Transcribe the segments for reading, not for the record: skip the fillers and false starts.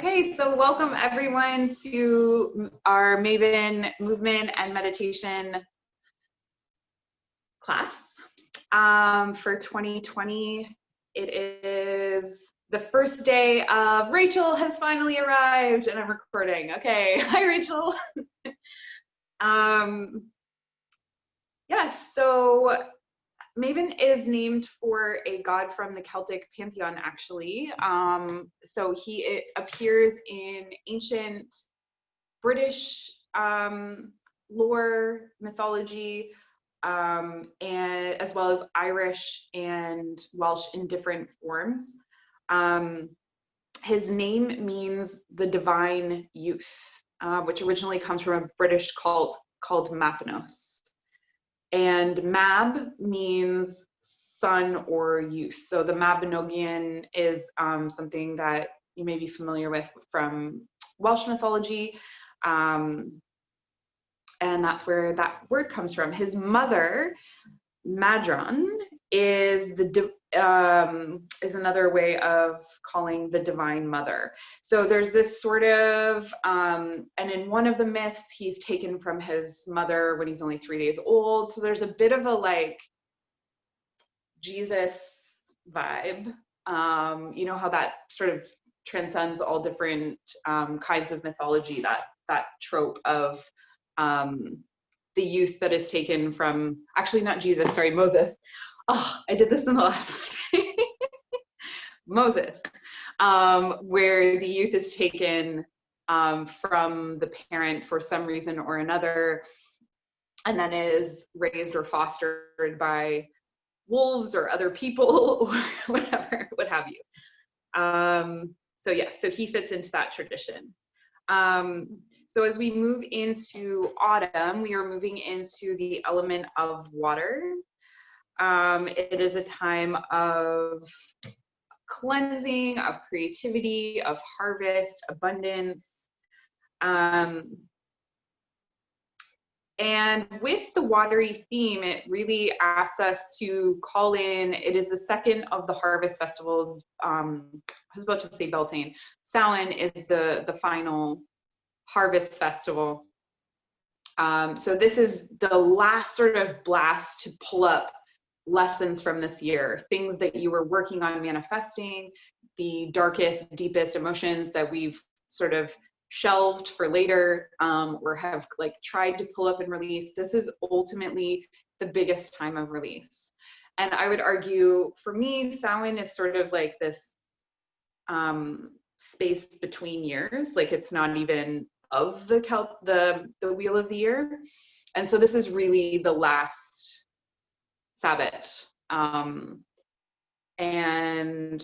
Okay, so welcome everyone to our Mabon movement and meditation class for 2020. It is the first day of Rachel has finally arrived and I'm recording. Okay, hi Rachel. Yes, so Mabon is named for a god from the Celtic pantheon, actually. So he appears in ancient British lore, mythology, and as well as Irish and Welsh in different forms. His name means the divine youth, which originally comes from a British cult called Mapinos. And Mab means son or youth. So the Mabinogion is something that you may be familiar with from Welsh mythology. And that's where that word comes from. His mother, Madron, is another way of calling the divine mother. So there's this sort of, and in one of the myths, he's taken from his mother when he's only 3 days old. So there's a bit of a like Jesus vibe. You know how that sort of transcends all different kinds of mythology, that trope of the youth that is taken from, actually not Jesus, sorry, Moses. Oh, I did this in the last Moses, where the youth is taken from the parent for some reason or another, and then is raised or fostered by wolves or other people or whatever, what have you. So yes, so he fits into that tradition. So as we move into autumn, we are moving into the element of water. It is a time of cleansing, of creativity, of harvest, abundance. And with the watery theme, it really asks us to call in, it is the second of the harvest festivals. I was about to say Beltane. Samhain is the final harvest festival. So this is the last sort of blast to pull up lessons from this year, things that you were working on manifesting, the darkest, deepest emotions that we've sort of shelved for later, or have like tried to pull up and release. This is ultimately the biggest time of release. And I would argue, for me, Samhain is sort of like this space between years, like it's not even of the wheel of the year. And so this is really the last Sabbath. And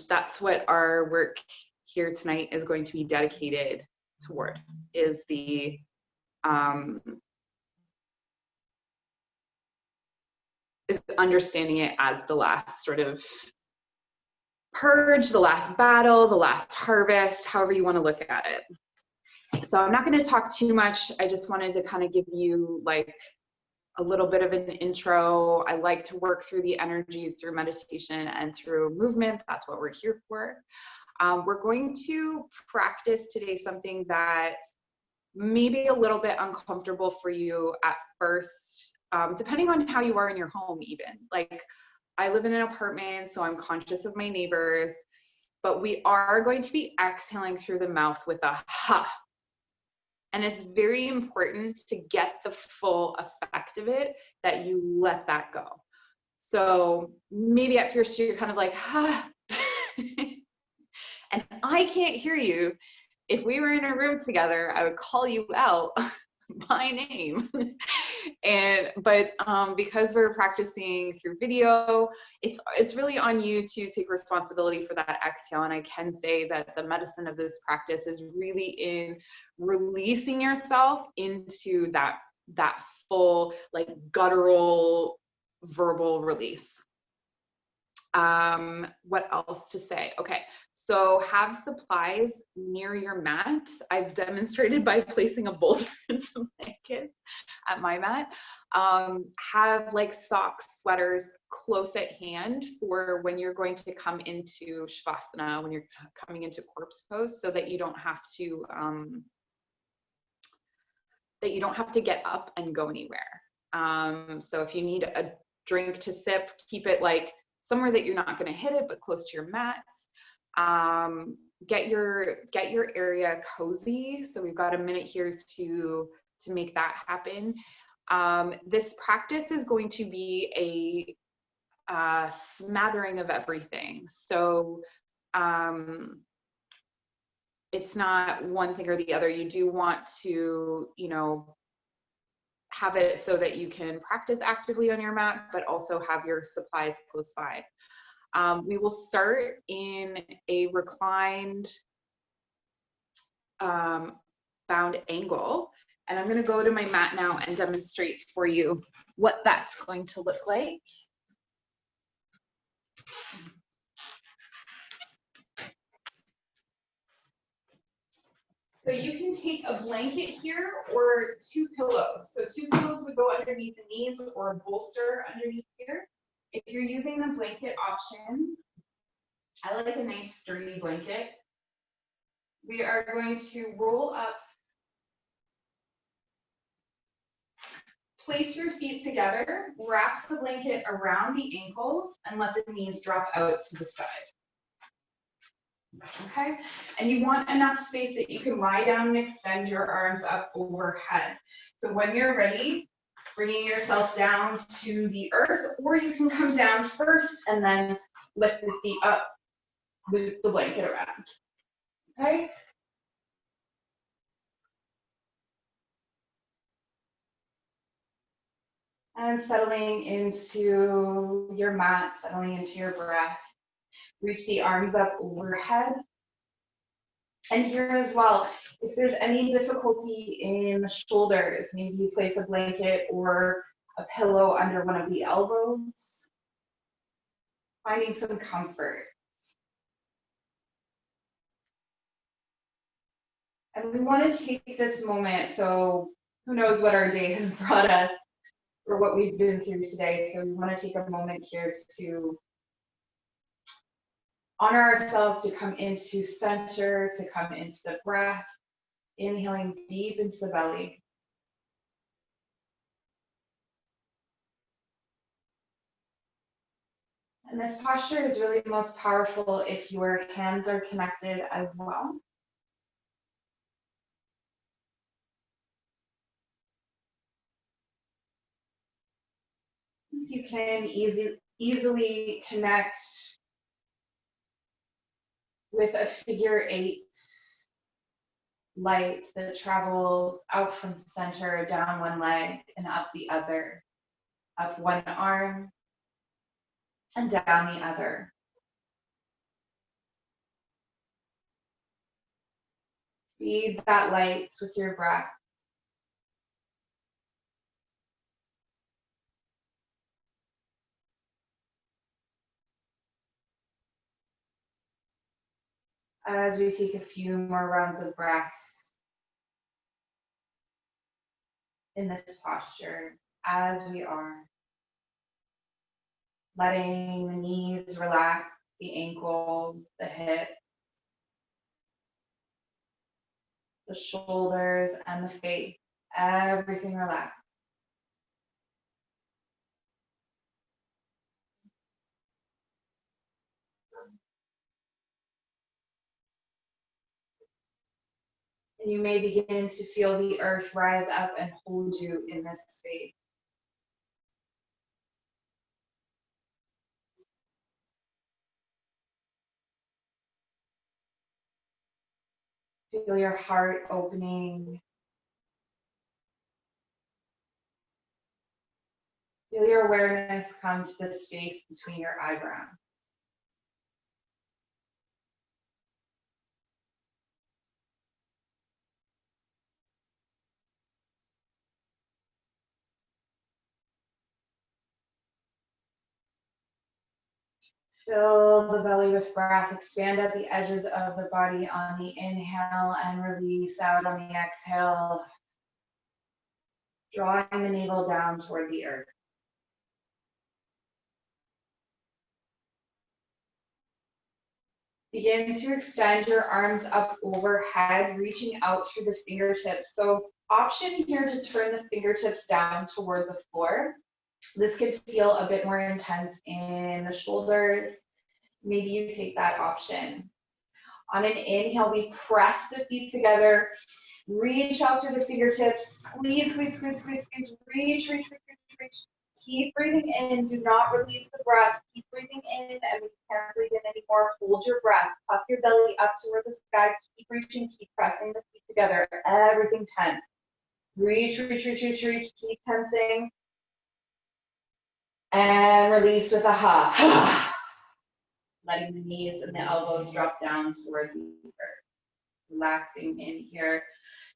that's what our work here tonight is going to be dedicated toward, is the is understanding it as the last sort of purge, the last battle, the last harvest, however you want to look at it. So I'm not going to talk too much. I just wanted to kind of give you like a little bit of an intro. I like to work through the energies through meditation and through movement. That's what we're here for. We're going to practice today something that may be a little bit uncomfortable for you at first, depending on how you are in your home even. Like, I live in an apartment, so I'm conscious of my neighbors, but we are going to be exhaling through the mouth with a ha. And it's very important to get the full effect of it, that you let that go. So maybe at first you're kind of like, ha, and I can't hear you. If we were in a room together, I would call you out by name. But because we're practicing through video, it's really on you to take responsibility for that exhale. And I can say that the medicine of this practice is really in releasing yourself into that full, like, guttural verbal release. What else to say? Okay, so have supplies near your mat. I've demonstrated by placing a boulder and some blankets at my mat. Have like socks, sweaters, close at hand for when you're going to come into Shavasana, when you're coming into corpse pose, so that you don't have to get up and go anywhere. So if you need a drink to sip, keep it like somewhere that you're not going to hit it, but close to your mats. Get your area cozy. So we've got a minute here to make that happen. This practice is going to be a smattering of everything. So it's not one thing or the other. You do want to, you know, have it so that you can practice actively on your mat, but also have your supplies close by. We will start in a reclined bound angle. And I'm going to go to my mat now and demonstrate for you what that's going to look like. So you can take a blanket here or 2 pillows. So 2 pillows would go underneath the knees or a bolster underneath here. If you're using the blanket option, I like a nice sturdy blanket. We are going to roll up, place your feet together, wrap the blanket around the ankles, and let the knees drop out to the side. Okay, and you want enough space that you can lie down and extend your arms up overhead. So when you're ready, bringing yourself down to the earth, or you can come down first and then lift the feet up with the blanket around. Okay. And settling into your mat, settling into your breath. Reach the arms up overhead. And here as well, if there's any difficulty in the shoulders, maybe you place a blanket or a pillow under one of the elbows, finding some comfort. And we want to take this moment, so who knows what our day has brought us or what we've been through today. So we want to take a moment here to honor ourselves, to come into center, to come into the breath, inhaling deep into the belly. And this posture is really most powerful if your hands are connected as well. You can easily connect with a figure 8 light that travels out from center, down one leg and up the other, up one arm and down the other. Feed that light with your breath. As we take a few more rounds of breath in this posture, as we are letting the knees relax, the ankles, the hips, the shoulders, and the face, everything relax. And you may begin to feel the earth rise up and hold you in this space. Feel your heart opening. Feel your awareness come to the space between your eyebrows. Fill the belly with breath. Expand at the edges of the body on the inhale and release out on the exhale. Drawing the navel down toward the earth. Begin to extend your arms up overhead, reaching out through the fingertips. So option here to turn the fingertips down toward the floor. This could feel a bit more intense in the shoulders. Maybe you take that option. On an inhale, we press the feet together, reach out through the fingertips, squeeze, squeeze, squeeze, squeeze, squeeze, reach, reach, reach, reach, reach. Keep breathing in, do not release the breath. Keep breathing in, and when you can't breathe in anymore, hold your breath. Puff your belly up toward the sky. Keep reaching, keep pressing the feet together. Everything tense. Reach, reach, reach, reach, reach. Keep tensing. And release with a ha. Letting the knees and the elbows drop down toward the earth. Relaxing in here.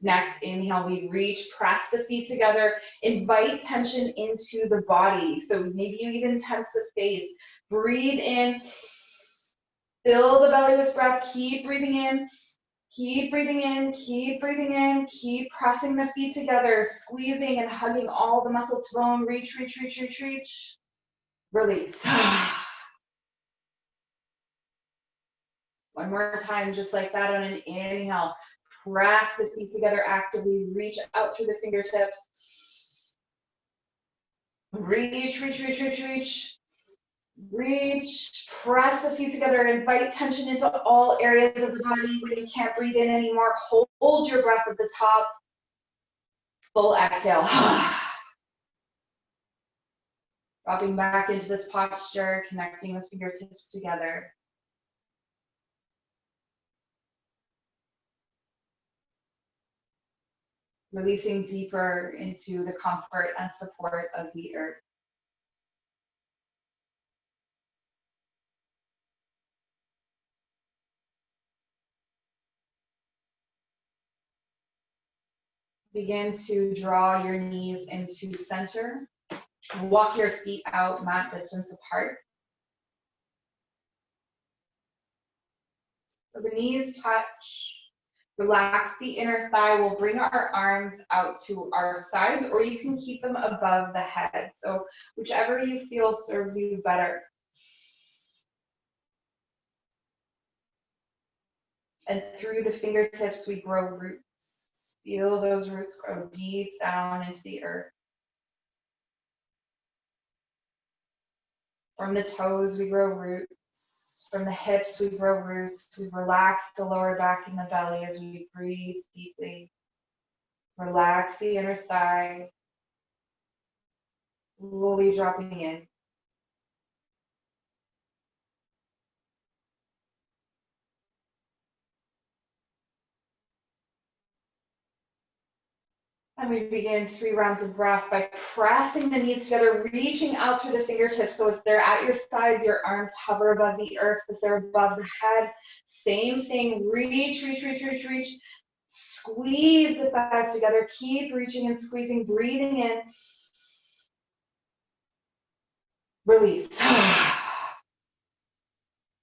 Next inhale, we reach, press the feet together, invite tension into the body. So maybe you even tense the face. Breathe in, fill the belly with breath, keep breathing in, keep breathing in, keep breathing in, keep pressing the feet together, squeezing and hugging all the muscle to bone. Reach, reach, reach, reach, reach. Release. One more time, just like that on an inhale. Press the feet together actively. Reach out through the fingertips. Reach, reach, reach, reach, reach. Reach. Press the feet together. Invite tension into all areas of the body. When you can't breathe in anymore, hold your breath at the top. Full exhale. Dropping back into this posture, connecting the fingertips together. Releasing deeper into the comfort and support of the earth. Begin to draw your knees into center. Walk your feet out mat distance apart. So the knees touch. Relax the inner thigh. We'll bring our arms out to our sides, or you can keep them above the head. So whichever you feel serves you better. And through the fingertips, we grow roots. Feel those roots grow deep down into the earth. From the toes, we grow roots. From the hips, we grow roots. We relax the lower back and the belly as we breathe deeply. Relax the inner thigh. Slowly dropping in. And we begin 3 rounds of breath by pressing the knees together, reaching out through the fingertips. So if they're at your sides, your arms hover above the earth. If they're above the head, same thing. Reach, reach, reach, reach, reach. Squeeze the thighs together. Keep reaching and squeezing, breathing in. Release.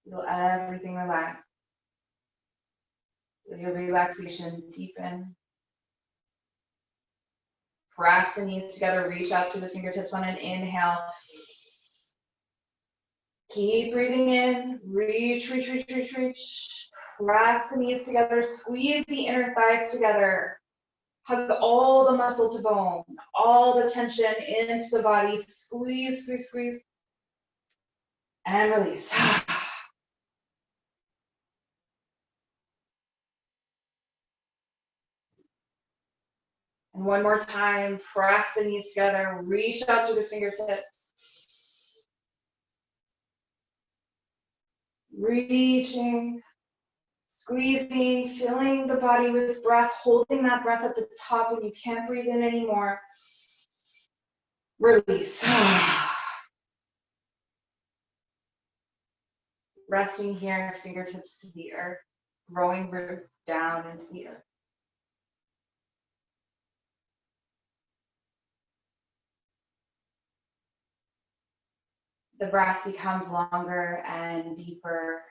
Feel everything relax. Feel your relaxation deepen. Press the knees together, reach out through the fingertips on an inhale. Keep breathing in, reach, reach, reach, reach, reach. Press the knees together, squeeze the inner thighs together. Hug all the muscle to bone, all the tension into the body. Squeeze, squeeze, squeeze. And release. And one more time, press the knees together, reach out through the fingertips. Reaching, squeezing, filling the body with breath, holding that breath at the top when you can't breathe in anymore. Release. Resting here, fingertips to the earth, growing roots down into the earth. The breath becomes longer and deeper.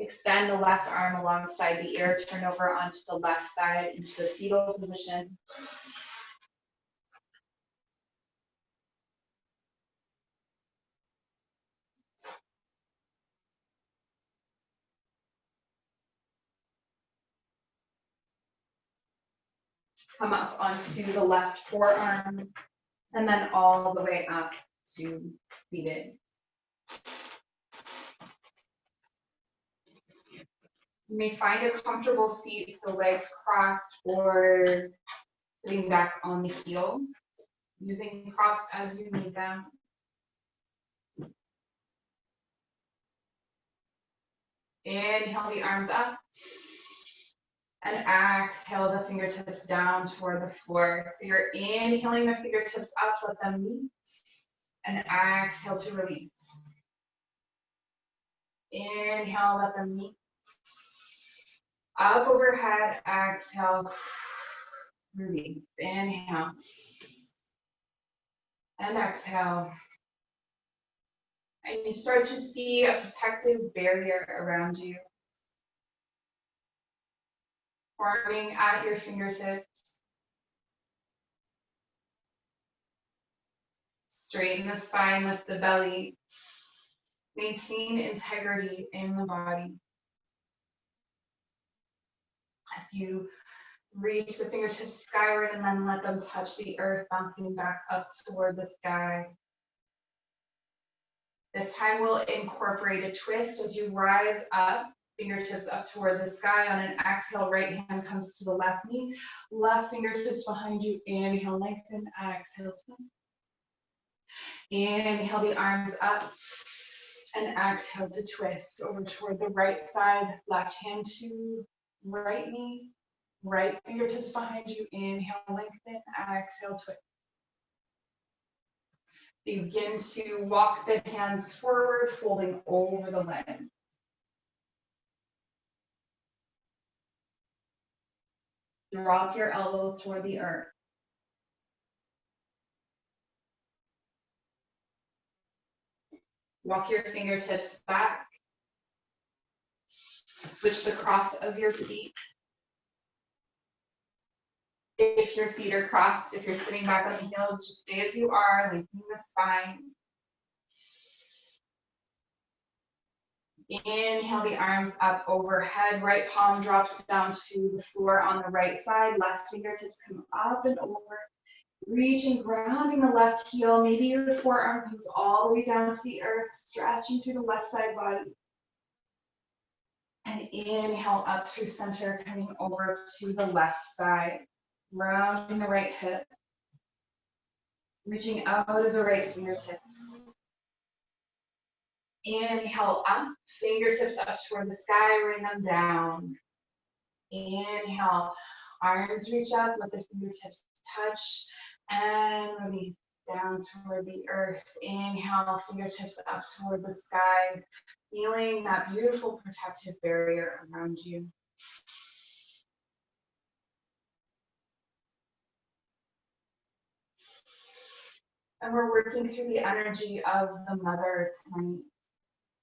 Extend the left arm alongside the ear, turn over onto the left side into the fetal position. Come up onto the left forearm, and then all the way up to seated. You may find a comfortable seat, so legs crossed or sitting back on the heel, using props as you need them. Inhale the arms up, and exhale the fingertips down toward the floor. So you're inhaling the fingertips up, let them meet, and exhale to release. Inhale, let them meet. Up overhead, exhale, release. Inhale, and exhale. And you start to see a protective barrier around you, forming at your fingertips. Straighten the spine, lift the belly. Maintain integrity in the body. As you reach the fingertips skyward and then let them touch the earth, bouncing back up toward the sky. This time we'll incorporate a twist as you rise up, fingertips up toward the sky. On an exhale, right hand comes to the left knee, left fingertips behind you. Inhale, lengthen, exhale, twist. Inhale the arms up, and exhale to twist over toward the right side, left hand to right knee, right fingertips behind you. Inhale, lengthen, exhale, twist. Begin to walk the hands forward, folding over the leg. Drop your elbows toward the earth. Walk your fingertips back. Switch the cross of your feet. If your feet are crossed, if you're sitting back on the heels, just stay as you are, lengthening the spine. Inhale the arms up overhead, right palm drops down to the floor on the right side, left fingertips come up and over. Reaching, grounding the left heel, maybe your forearm comes all the way down to the earth, stretching through the left side body. And inhale up through center, coming over to the left side. Rounding the right hip, reaching out of the right fingertips. Inhale up, fingertips up toward the sky, bring them down. Inhale, arms reach up, let the fingertips touch, and release down toward the earth. Inhale, fingertips up toward the sky, feeling that beautiful protective barrier around you. And we're working through the energy of the mother tonight.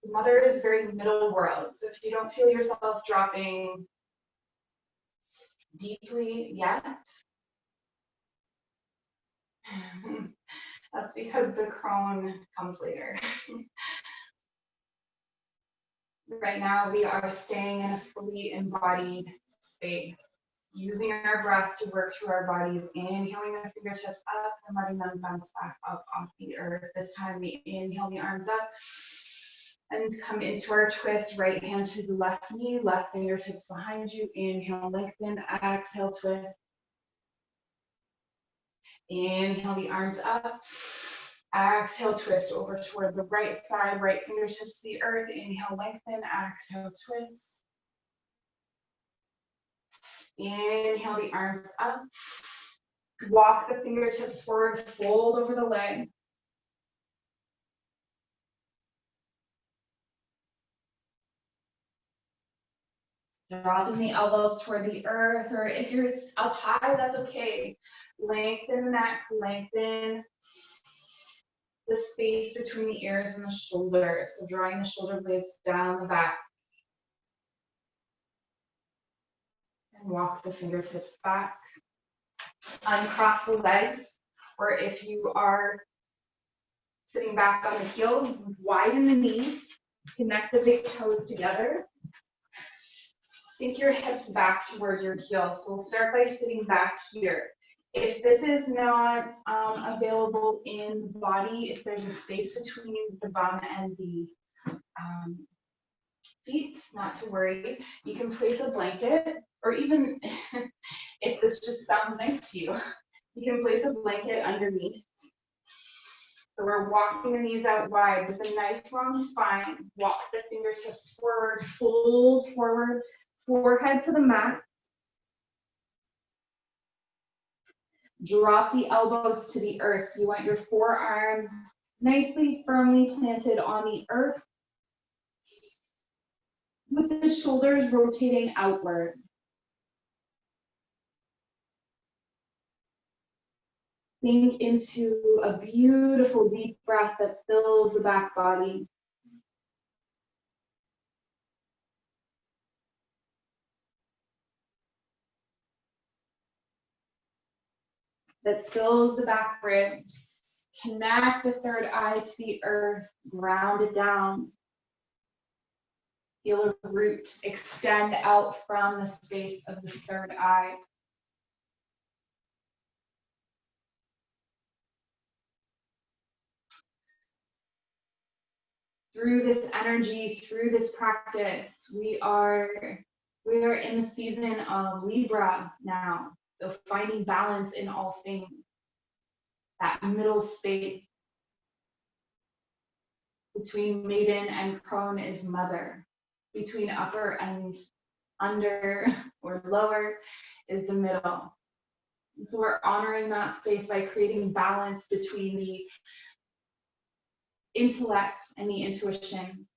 The mother is very middle world. So if you don't feel yourself dropping deeply yet, that's because the crone comes later. Right now, we are staying in a fully embodied space, using our breath to work through our bodies, inhaling the fingertips up and letting them bounce back up off the earth. This time we inhale the arms up and come into our twist, right hand to the left knee, left fingertips behind you. Inhale, lengthen, exhale, twist. Inhale the arms up. Exhale, twist over toward the right side, right fingertips to the earth. Inhale, lengthen, exhale, twist. Inhale the arms up. Walk the fingertips forward, fold over the leg. Dropping the elbows toward the earth, or if you're up high, that's okay. Lengthen the neck, lengthen the space between the ears and the shoulders. So drawing the shoulder blades down the back. Walk the fingertips back. Uncross the legs, or if you are sitting back on the heels, widen the knees, connect the big toes together. Sink your hips back toward your heels. So we'll start by sitting back here. If this is not available in the body, if there's a space between the bum and the feet, not to worry. You can place a blanket, or even if this just sounds nice to you, you can place a blanket underneath. So we're walking the knees out wide with a nice long spine. Walk the fingertips forward, fold forward, forehead to the mat. Drop the elbows to the earth. So you want your forearms nicely, firmly planted on the earth, with the shoulders rotating outward. Sink into a beautiful deep breath that fills the back body. That fills the back ribs. Connect the third eye to the earth, ground it down. Feel a root extend out from the space of the third eye. Through this energy, through this practice, we are in the season of Libra now. So finding balance in all things. That middle space between maiden and crone is mother. Between upper and under or lower is the middle. And so we're honoring that space by creating balance between the intellect and the intuition.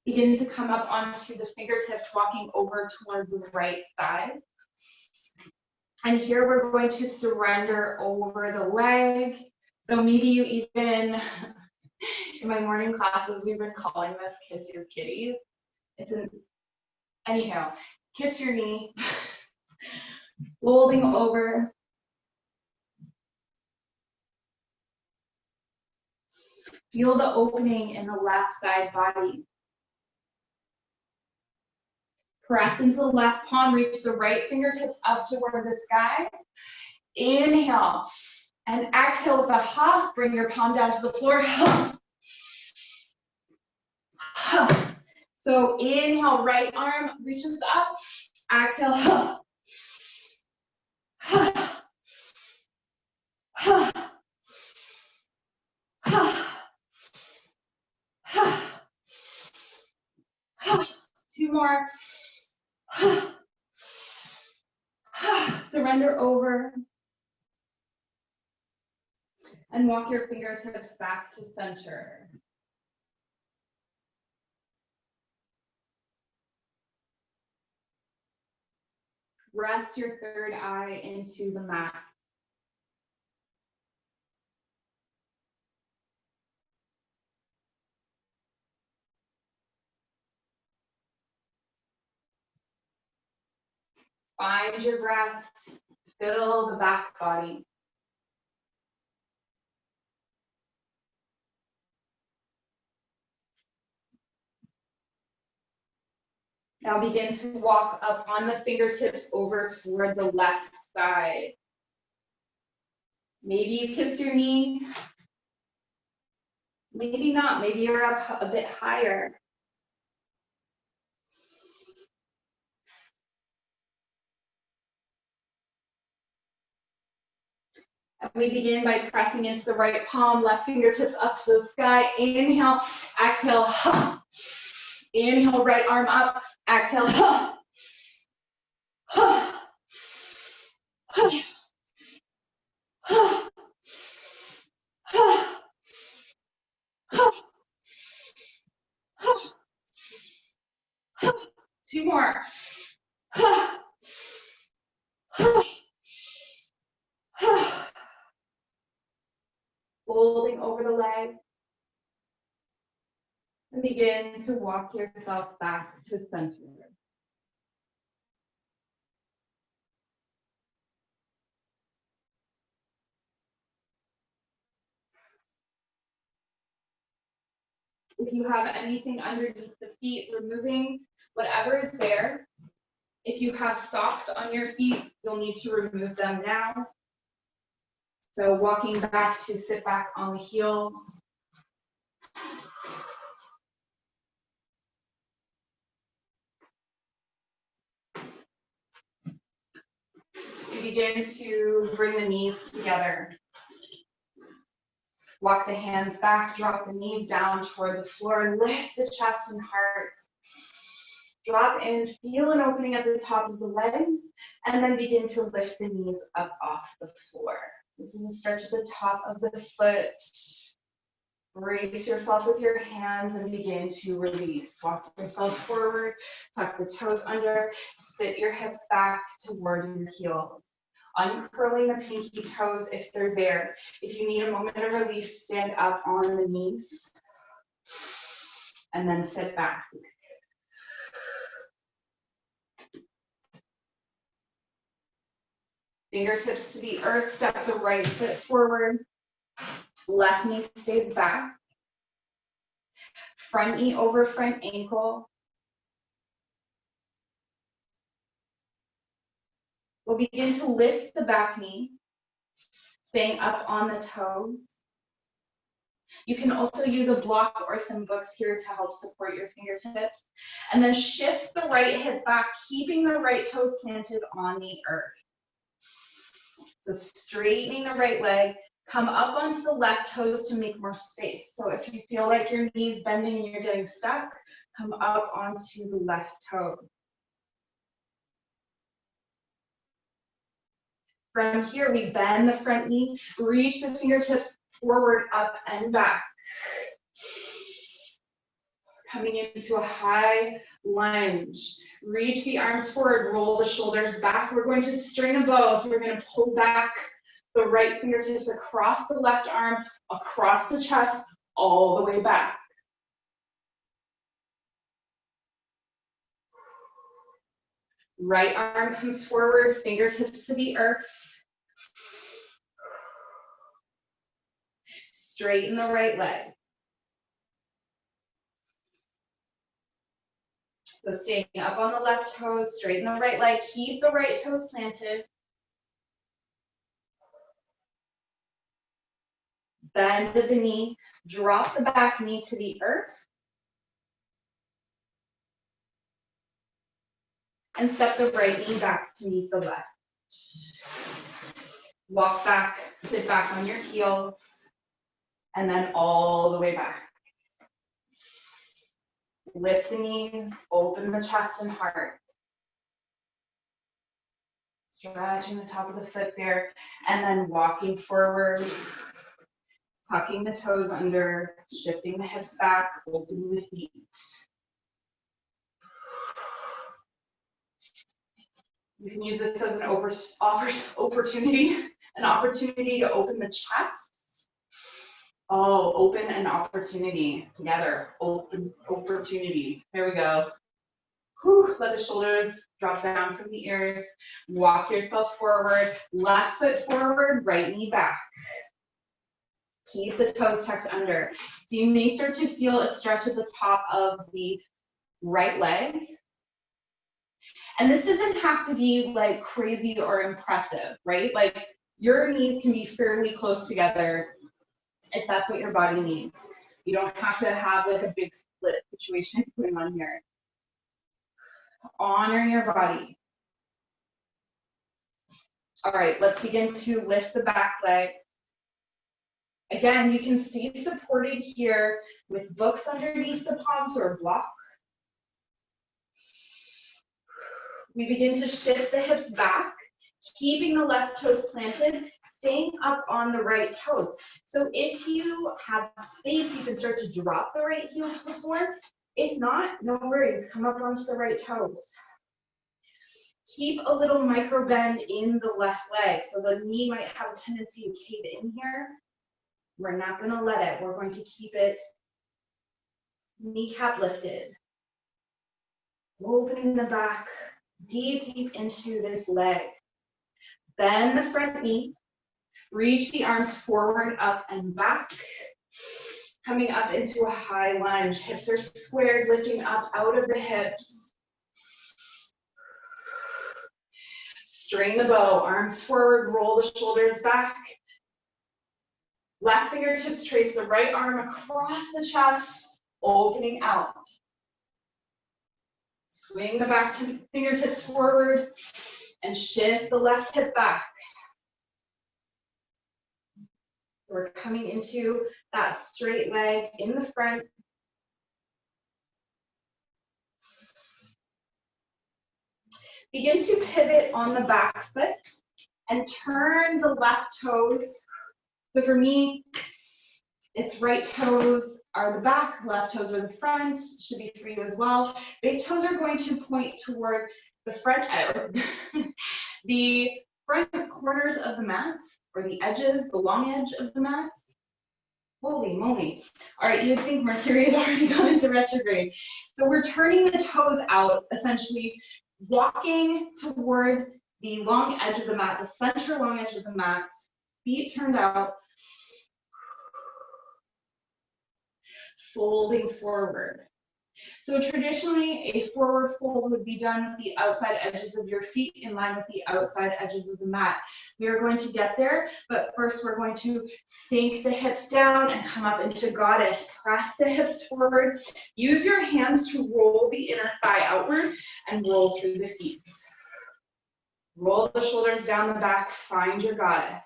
Begin to come up onto the fingertips, walking over toward the right side. And here we're going to surrender over the leg. So maybe you even, in my morning classes, we've been calling this kiss your kitties. Anyhow, kiss your knee, folding over. Feel the opening in the left side body. Press into the left palm, reach the right fingertips up toward the sky. Inhale, and exhale with a ha, bring your palm down to the floor. Ha. Ha. So inhale, right arm reaches up, exhale, ha. Ha. Ha. Ha. Ha. Ha. Two more. Surrender over. And walk your fingertips back to center. Rest your third eye into the mat. Find your breath, fill the back body. Now begin to walk up on the fingertips over toward the left side. Maybe you kiss your knee. Maybe not, maybe you're up a bit higher. And we begin by pressing into the right palm, left fingertips up to the sky. Inhale, exhale, ha. Inhale, right arm up, exhale, ha. Ha. Ha. Ha. Ha. Ha. Ha. Ha. Two more. Ha. folding over the leg. And begin to walk yourself back to center. If you have anything underneath the feet, removing whatever is there. If you have socks on your feet, you'll need to remove them now. So walking back to sit back on the heels. You begin to bring the knees together. Walk the hands back, drop the knees down toward the floor, lift the chest and heart. Drop in, feel an opening at the top of the legs, and then begin to lift the knees up off the floor. This is a stretch at the top of the foot. Brace yourself with your hands and begin to release. Walk yourself forward, tuck the toes under, sit your hips back toward your heels. Uncurling the pinky toes if they're there. If you need a moment of release, stand up on the knees and then sit back. Fingertips to the earth, step the right foot forward. Left knee stays back. Front knee over front ankle. We'll begin to lift the back knee, staying up on the toes. You can also use a block or some books here to help support your fingertips. And then shift the right hip back, keeping the right toes planted on the earth. So straightening the right leg, come up onto the left toes to make more space. So if you feel like your knee's bending and you're getting stuck, come up onto the left toe. From here, we bend the front knee, reach the fingertips forward, up and back. Coming into a high lunge. Reach the arms forward, roll the shoulders back. We're going to string a bow, so we're going to pull back the right fingertips across the left arm, across the chest, all the way back. Right arm comes forward, fingertips to the earth. Straighten the right leg. So staying up on the left toes, straighten the right leg, keep the right toes planted. Bend the knee, drop the back knee to the earth. And step the right knee back to meet the left. Walk back, sit back on your heels, and then all the way back. Lift the knees, open the chest and heart. Stretching the top of the foot there, and then walking forward, tucking the toes under, shifting the hips back, opening the feet. You can use this as an opportunity to open the chest. Oh, open and opportunity together. Open, opportunity. There we go. Whew, let the shoulders drop down from the ears. Walk yourself forward. Left foot forward, right knee back. Keep the toes tucked under. So you may start to feel a stretch at the top of the right leg. And this doesn't have to be like crazy or impressive, right? Like your knees can be fairly close together if that's what your body needs. You don't have to have like a big split situation going on here. Honor your body. All right, let's begin to lift the back leg. Again, you can stay supported here with books underneath the palms or a block. We begin to shift the hips back, keeping the left toes planted, staying up on the right toes. So if you have space, you can start to drop the right heel to the floor. If not, no worries, come up onto the right toes. Keep a little micro bend in the left leg. So the knee might have a tendency to cave in here. We're not going to let it. We're going to keep it kneecap lifted. Opening the back deep, deep into this leg. Bend the front knee. Reach the arms forward, up, and back. Coming up into a high lunge. Hips are squared, lifting up out of the hips. String the bow, arms forward, roll the shoulders back. Left fingertips trace the right arm across the chest, opening out. Swing the back fingertips forward and shift the left hip back. We're coming into that straight leg in the front. Begin to pivot on the back foot and turn the left toes. So for me, it's right toes are the back, left toes are the front. Should be for you as well. Big toes are going to point toward the front, the front corners of the mat, or the edges, the long edge of the mat. Holy moly. All right, you'd think Mercury had already gone into retrograde. So we're turning the toes out, essentially walking toward the long edge of the mat, the center long edge of the mat, feet turned out, folding forward. So traditionally, a forward fold would be done with the outside edges of your feet in line with the outside edges of the mat. We are going to get there, but first we're going to sink the hips down and come up into goddess. Press the hips forward. Use your hands to roll the inner thigh outward and roll through the feet. Roll the shoulders down the back, find your goddess.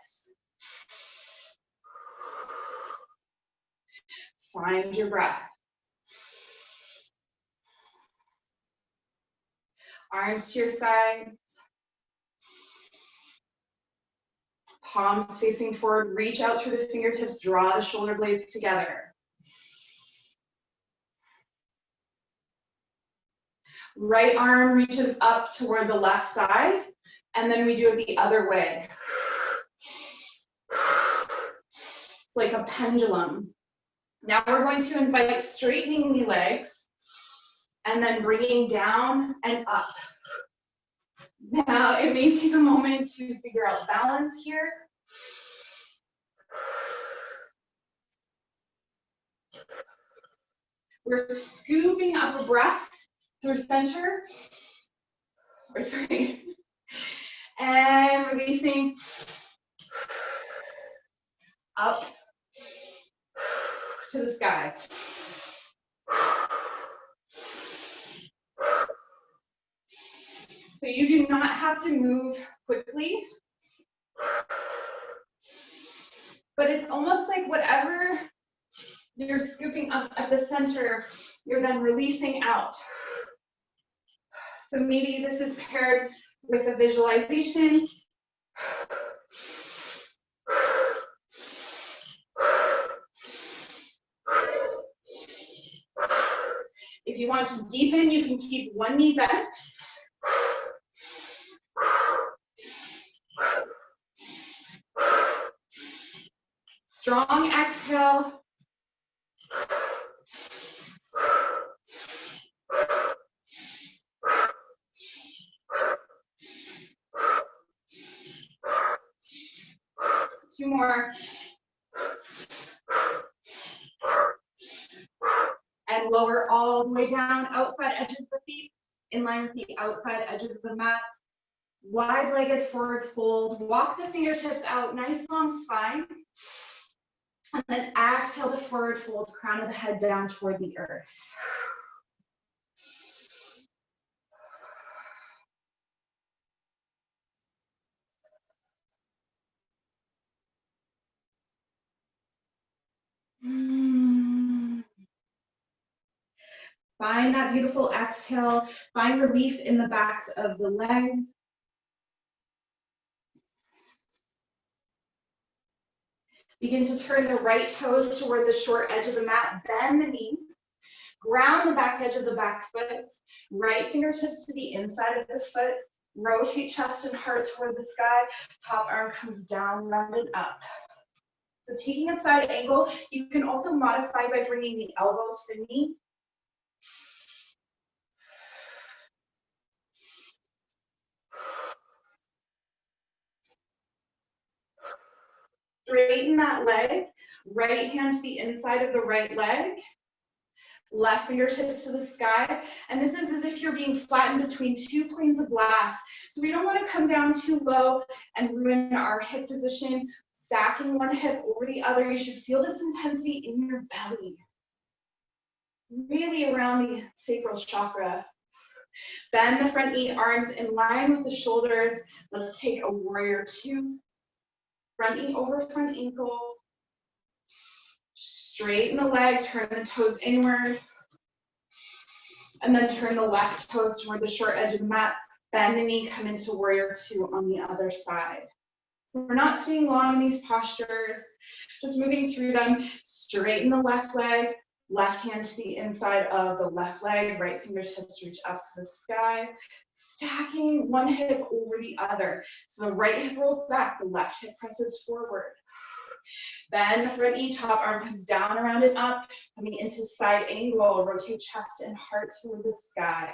Find your breath. Arms to your sides. Palms facing forward, reach out through the fingertips, draw the shoulder blades together. Right arm reaches up toward the left side, and then we do it the other way. It's like a pendulum. Now we're going to invite straightening the legs, and then bringing down and up. Now, it may take a moment to figure out balance here. We're scooping up a breath through center, and releasing up to the sky. So you do not have to move quickly, but it's almost like whatever you're scooping up at the center, you're then releasing out. So maybe this is paired with a visualization. If you want to deepen, you can keep one knee bent. Strong exhale. Two more. And lower all the way down, outside edges of the feet, in line with the outside edges of the mat. Wide-legged forward fold. Walk the fingertips out, nice long spine. And then exhale to forward fold, crown of the head down toward the earth. Find that beautiful exhale. Find relief in the backs of the legs. Begin to turn the right toes toward the short edge of the mat. Bend the knee. Ground the back edge of the back foot. Right fingertips to the inside of the foot. Rotate chest and heart toward the sky. Top arm comes down, rounded up. So taking a side angle, you can also modify by bringing the elbow to the knee. Straighten that leg, right hand to the inside of the right leg, left fingertips to the sky. And this is as if you're being flattened between two planes of glass. So we don't want to come down too low and ruin our hip position. Stacking one hip over the other, you should feel this intensity in your belly, really around the sacral chakra. Bend the front knee, arms in line with the shoulders. Let's take a warrior two. Front knee over front ankle. Straighten the leg, turn the toes inward. And then turn the left toes toward the short edge of the mat. Bend the knee, come into warrior two on the other side. So we're not staying long in these postures, just moving through them. Straighten the left leg, left hand to the inside of the left leg, right fingertips reach up to the sky. Stacking one hip over the other. So the right hip rolls back, the left hip presses forward. Bend the front knee, top arm comes down around and up, coming into side angle, rotate chest and heart toward the sky.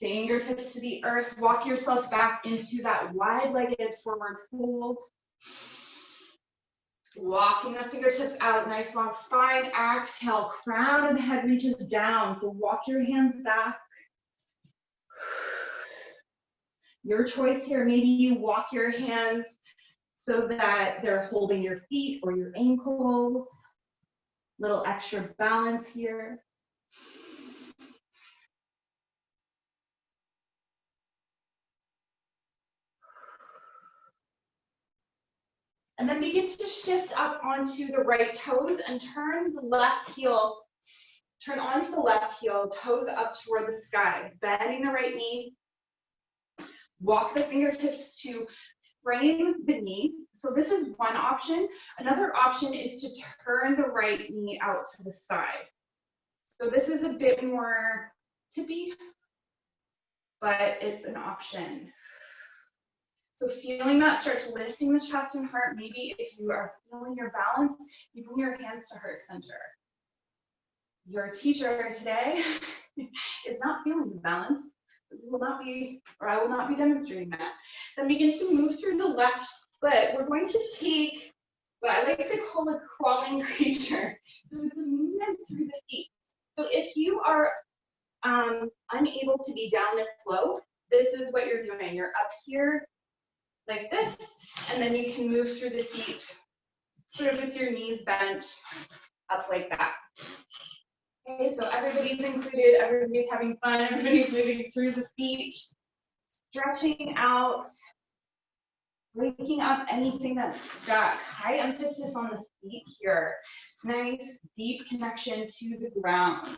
Fingertips to the earth, walk yourself back into that wide-legged forward fold. Walking the fingertips out, nice long spine, exhale, crown of the head reaches down, so walk your hands back. Your choice here, maybe you walk your hands so that they're holding your feet or your ankles. Little extra balance here. And then begin to shift up onto the right toes and turn the left heel, turn onto the left heel, toes up toward the sky, bending the right knee. Walk the fingertips to frame the knee. So this is one option. Another option is to turn the right knee out to the side. So this is a bit more tippy, but it's an option. So feeling that starts lifting the chest and heart. Maybe if you are feeling your balance, you bring your hands to heart center. Your teacher today is not feeling the balance. Will not be, or I will not be demonstrating that. Then begin to move through the left foot. We're going to take what I like to call a crawling creature. So it's a movement through the feet. So if you are unable to be down this low, this is what you're doing. You're up here like this, and then you can move through the feet, sort of with your knees bent up like that. Okay, so everybody's included, everybody's having fun, everybody's moving through the feet, stretching out, waking up anything that's stuck. High emphasis on the feet here. Nice, deep connection to the ground.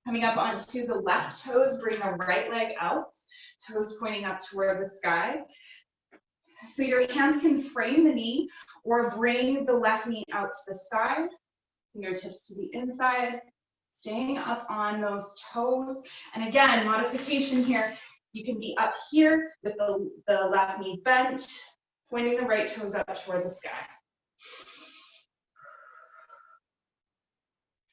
Coming up onto the left toes, bring the right leg out, toes pointing up toward the sky. So your hands can frame the knee or bring the left knee out to the side, fingertips to the inside, staying up on those toes. And again, modification here, you can be up here with the left knee bent, pointing the right toes up toward the sky.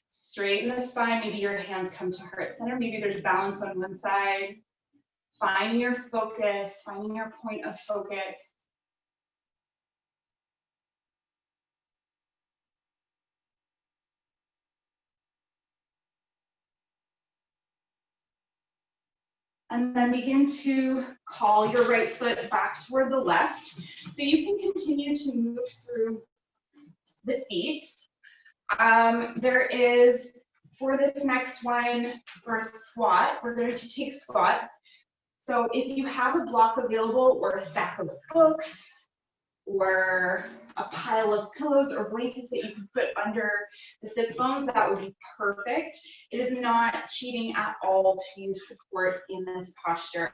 Straighten the spine, maybe your hands come to heart center, maybe there's balance on one side. Finding your focus, finding your point of focus. And then begin to call your right foot back toward the left. So you can continue to move through the feet. There is, for this next one, for a squat, we're going to take squat. So if you have a block available or a stack of books or a pile of pillows or blankets that you can put under the sits bones, that would be perfect. It is not cheating at all to use support in this posture.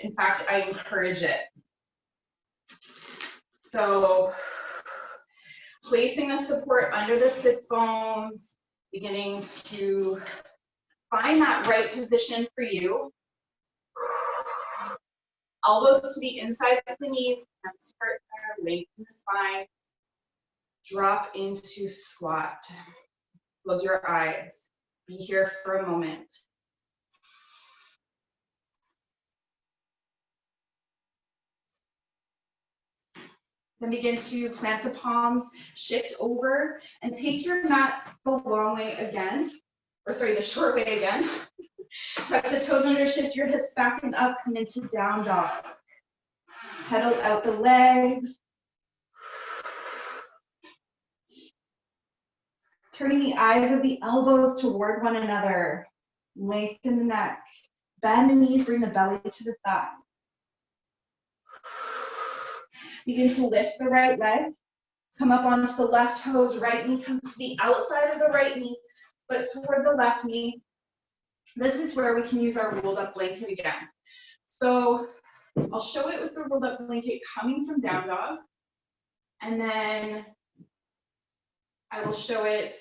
In fact, I encourage it. So placing the support under the sits bones, beginning to find that right position for you. Elbows to the inside of the knees, hands to heart center, lengthen the spine. Drop into squat. Close your eyes. Be here for a moment. Then begin to plant the palms, shift over, and take your mat the long way again, or sorry, the short way again. Tuck the toes under, shift your hips back and up, come into down dog. Pedal out the legs. Turning the eyes of the elbows toward one another. Lengthen the neck. Bend the knees, bring the belly to the thigh. Begin to lift the right leg. Come up onto the left toes. Right knee comes to the outside of the right knee, foot toward the left knee. This is where we can use our rolled up blanket again. So I'll show it with the rolled up blanket coming from down dog. And then I will show it.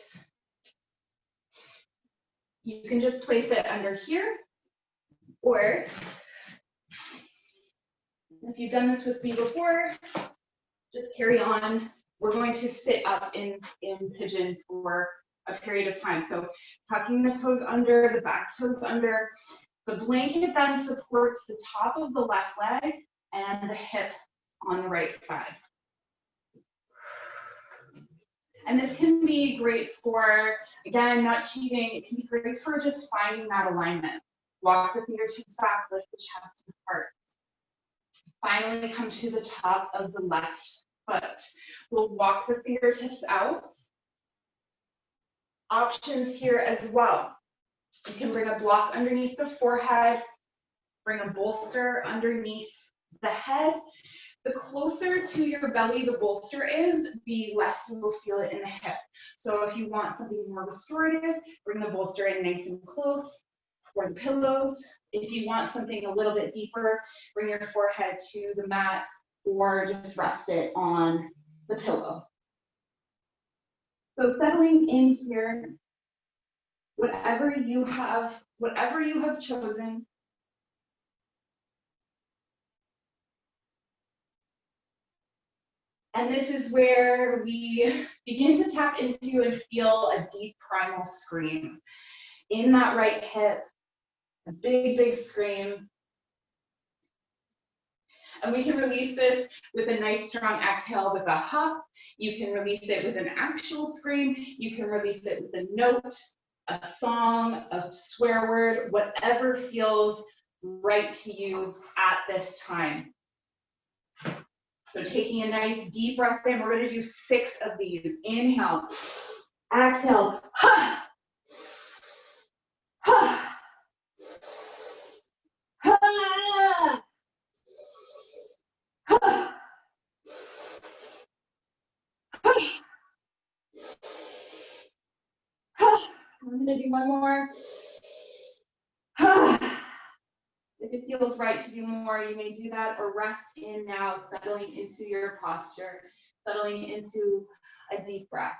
You can just place it under here, or if you've done this with me before, just carry on. We're going to sit up in pigeon for a period of time. So tucking the toes under, the back toes under. The blanket then supports the top of the left leg and the hip on the right side. And this can be great for, again, not cheating. It can be great for just finding that alignment. Walk the fingertips back, lift the chest and heart. Finally, come to the top of the left foot. We'll walk the fingertips out. Options here as well. You can bring a block underneath the forehead, bring a bolster underneath the head. The closer to your belly the bolster is, the less you will feel it in the hip. So if you want something more restorative, bring the bolster in nice and close, or the pillows. If you want something a little bit deeper, bring your forehead to the mat or just rest it on the pillow. So settling in here, whatever you have chosen. And this is where we begin to tap into and feel a deep primal scream. In that right hip, a big, big scream. And we can release this with a nice strong exhale with a huff. You can release it with an actual scream. You can release it with a note, a song, a swear word, whatever feels right to you at this time. So taking a nice deep breath in, we're going to do 6 of these. Inhale, exhale, ha, ha, ha, ha, ha. I'm going to do one more. Ha. If it feels right to do more, you may do that, or rest in now, settling into your posture, settling into a deep breath.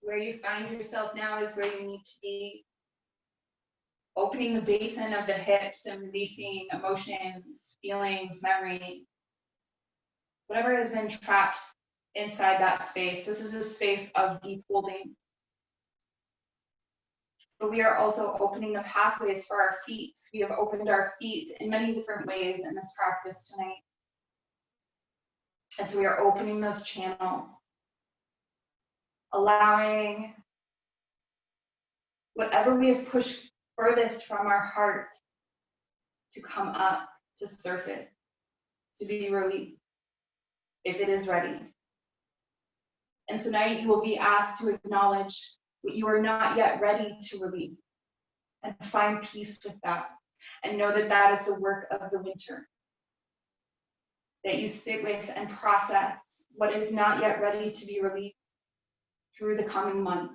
Where you find yourself now is where you need to be. Opening the basin of the hips and releasing emotions, feelings, memory, whatever has been trapped inside that space. This is a space of deep holding. But we are also opening the pathways for our feet. We have opened our feet in many different ways in this practice tonight. And so we are opening those channels, allowing whatever we have pushed furthest from our heart to come up, to surface, to be released, if it is ready. And tonight you will be asked to acknowledge what you are not yet ready to release, and find peace with that, and know that that is the work of the winter. That you sit with and process what is not yet ready to be released, through the coming month.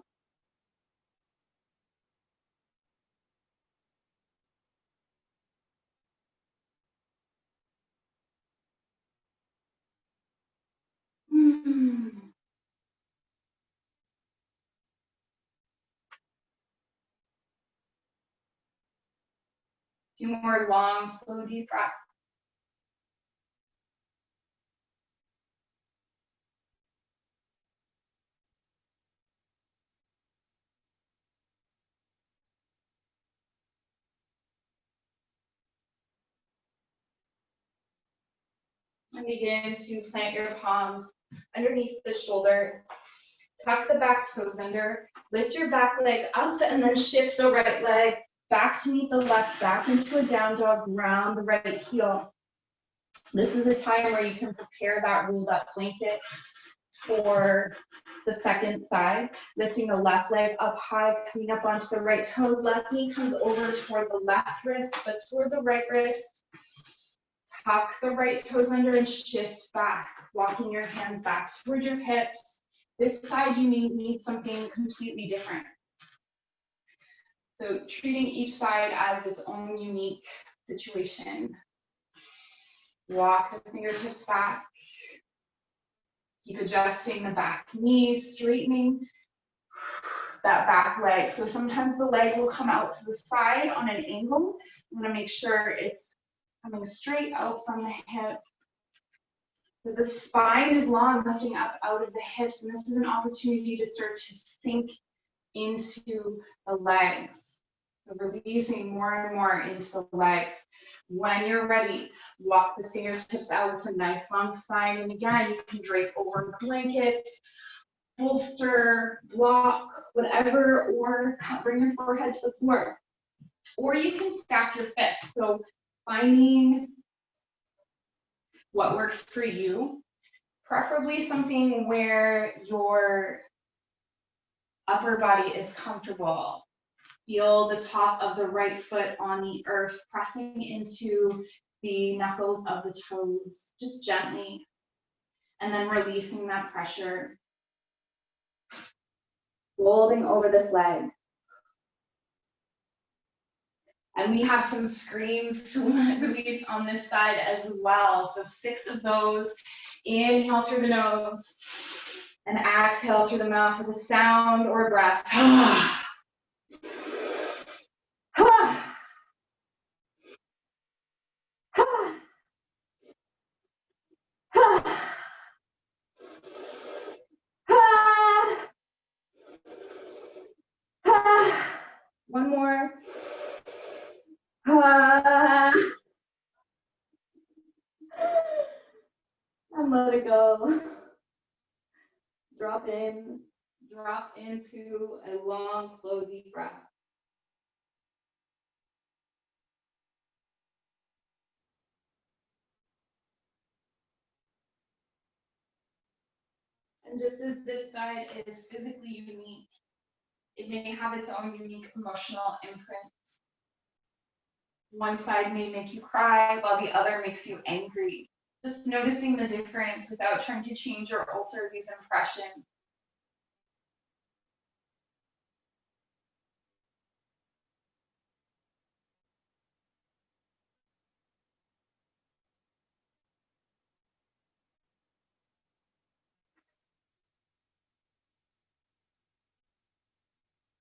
Few more long, slow, deep breaths. And begin to plant your palms underneath the shoulders. Tuck the back toes under. Lift your back leg up and then shift the right leg back to meet the left, back into a down dog, round the right heel. This is a time where you can prepare that rolled up blanket for the second side. Lifting the left leg up high, coming up onto the right toes. Left knee comes over toward the left wrist, but toward the right wrist. Tuck the right toes under and shift back, walking your hands back toward your hips. This side, you may need something completely different. So treating each side as its own unique situation. Walk the fingertips back. Keep adjusting the back knees, straightening that back leg. So sometimes the leg will come out to the side on an angle. You want to make sure it's coming straight out from the hip. But the spine is long, lifting up out of the hips, and this is an opportunity to start to sink into the legs. So releasing more and more into the legs. When you're ready, walk the fingertips out with a nice long spine. And again, you can drape over blankets, bolster, block, whatever, or bring your forehead to the floor. Or you can stack your fists. So finding what works for you, preferably something where your upper body is comfortable. Feel the top of the right foot on the earth, pressing into the knuckles of the toes, just gently, and then releasing that pressure. Folding over this leg. And we have some screams to release on this side as well. So 6 of those. Inhale through the nose and exhale through the mouth with a sound or a breath. One more. And let it go. Drop into a long, slow, deep breath. And just as this side is physically unique, it may have its own unique emotional imprint. One side may make you cry while the other makes you angry. Just noticing the difference without trying to change or alter these impressions.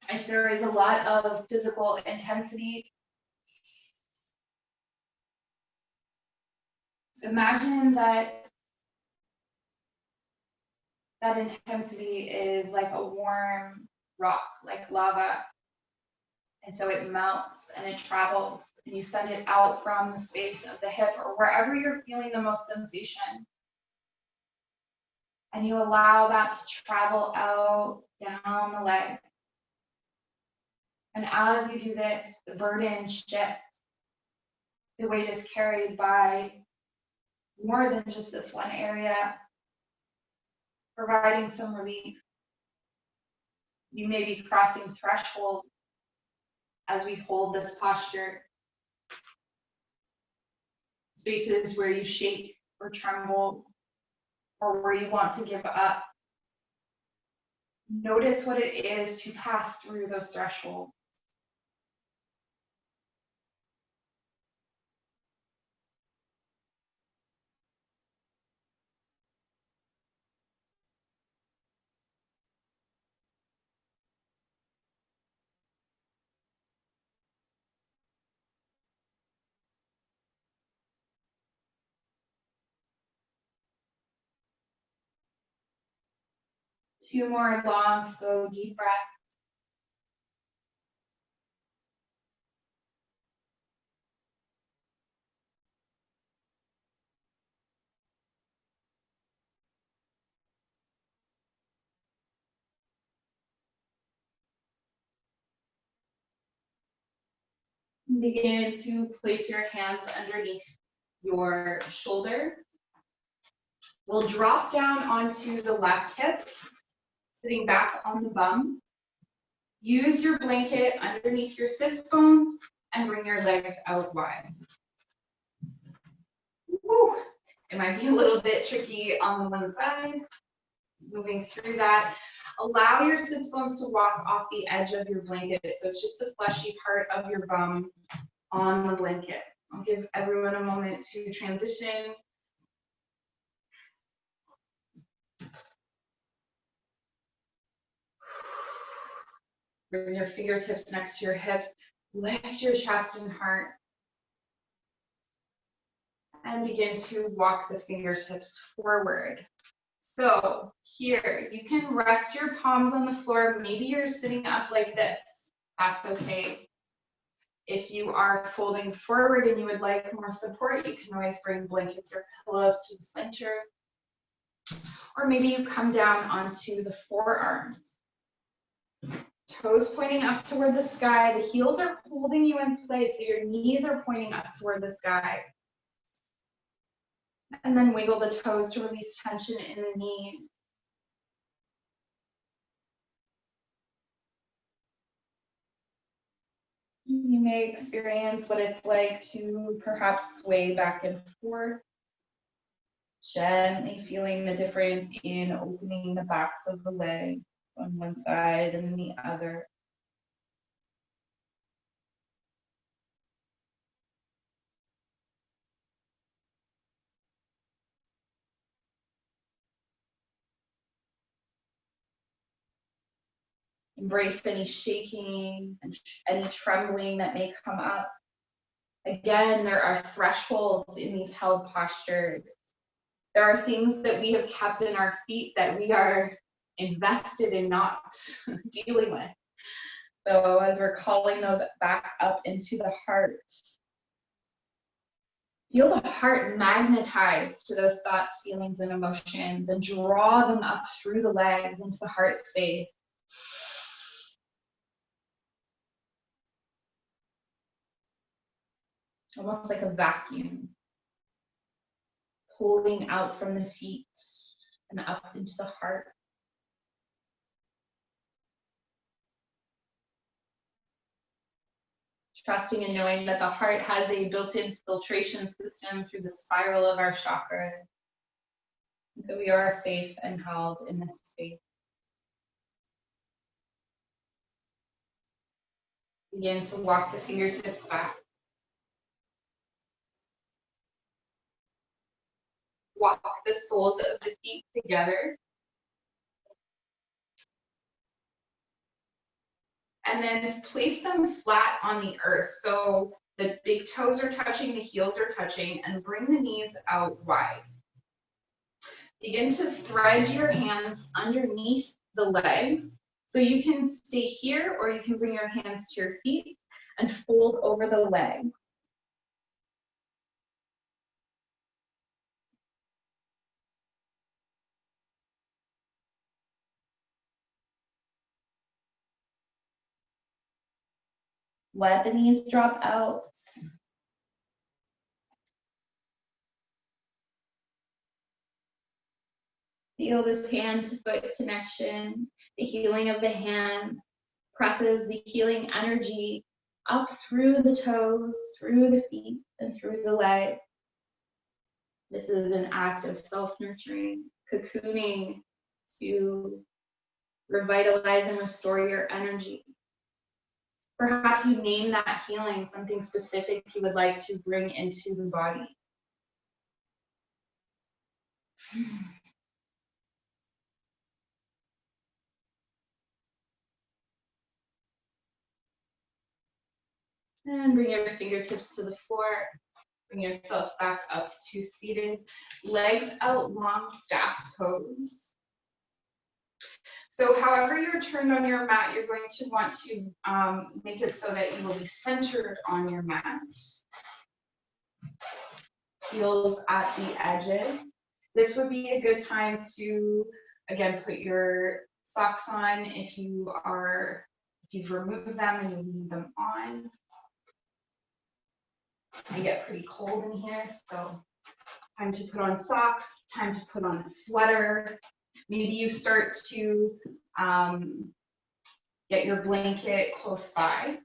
If there is a lot of physical intensity, imagine that intensity is like a warm rock, like lava. And so it melts and it travels, and you send it out from the space of the hip or wherever you're feeling the most sensation. And you allow that to travel out down the leg. And as you do this, the burden shifts. The weight is carried by more than just this one area, providing some relief. You may be crossing threshold as we hold this posture. Spaces where you shake or tremble or where you want to give up. Notice what it is to pass through those thresholds. 2 more long, slow, deep breaths. Begin to place your hands underneath your shoulders. We'll drop down onto the left hip, sitting back on the bum. Use your blanket underneath your sits bones and bring your legs out wide. Woo. It might be a little bit tricky on the one side. Moving through that. Allow your sits bones to walk off the edge of your blanket, so it's just the fleshy part of your bum on the blanket. I'll give everyone a moment to transition. Bring your fingertips next to your hips. Lift your chest and heart. And begin to walk the fingertips forward. So here, you can rest your palms on the floor. Maybe you're sitting up like this. That's okay. If you are folding forward and you would like more support, you can always bring blankets or pillows to the center. Or maybe you come down onto the forearms. Toes pointing up toward the sky. The heels are holding you in place, so your knees are pointing up toward the sky. And then wiggle the toes to release tension in the knees. You may experience what it's like to perhaps sway back and forth, gently feeling the difference in opening the backs of the legs on one side and the other. Embrace any shaking and any trembling that may come up. Again, there are thresholds in these held postures. There are things that we have kept in our feet that we are invested in not dealing with. So as we're calling those back up into the heart, feel the heart magnetize to those thoughts, feelings, and emotions, and draw them up through the legs into the heart space. Almost like a vacuum, pulling out from the feet and up into the heart. Trusting and knowing that the heart has a built-in filtration system through the spiral of our chakras. And so we are safe and held in this space. Begin to walk the fingertips back. Walk the soles of the feet together. And then place them flat on the earth. So the big toes are touching, the heels are touching, and bring the knees out wide. Begin to thread your hands underneath the legs. So you can stay here or you can bring your hands to your feet and fold over the leg. Let the knees drop out. Feel this hand to foot connection. The healing of the hands presses the healing energy up through the toes, through the feet, and through the legs. This is an act of self-nurturing, cocooning to Revitalize and restore your energy. Perhaps you name that healing, something specific you would like to bring into the body. And bring your fingertips to the floor. Bring yourself back up to seated. Legs out long, staff pose. So however you're turned on your mat, you're going to want to make it so that you will be centered on your mat. Heels at the edges. This would be a good time to, again, put your socks on if you've removed them and you leave them on. I get pretty cold in here, so time to put on socks, time to put on a sweater. Maybe you start to get your blanket close by.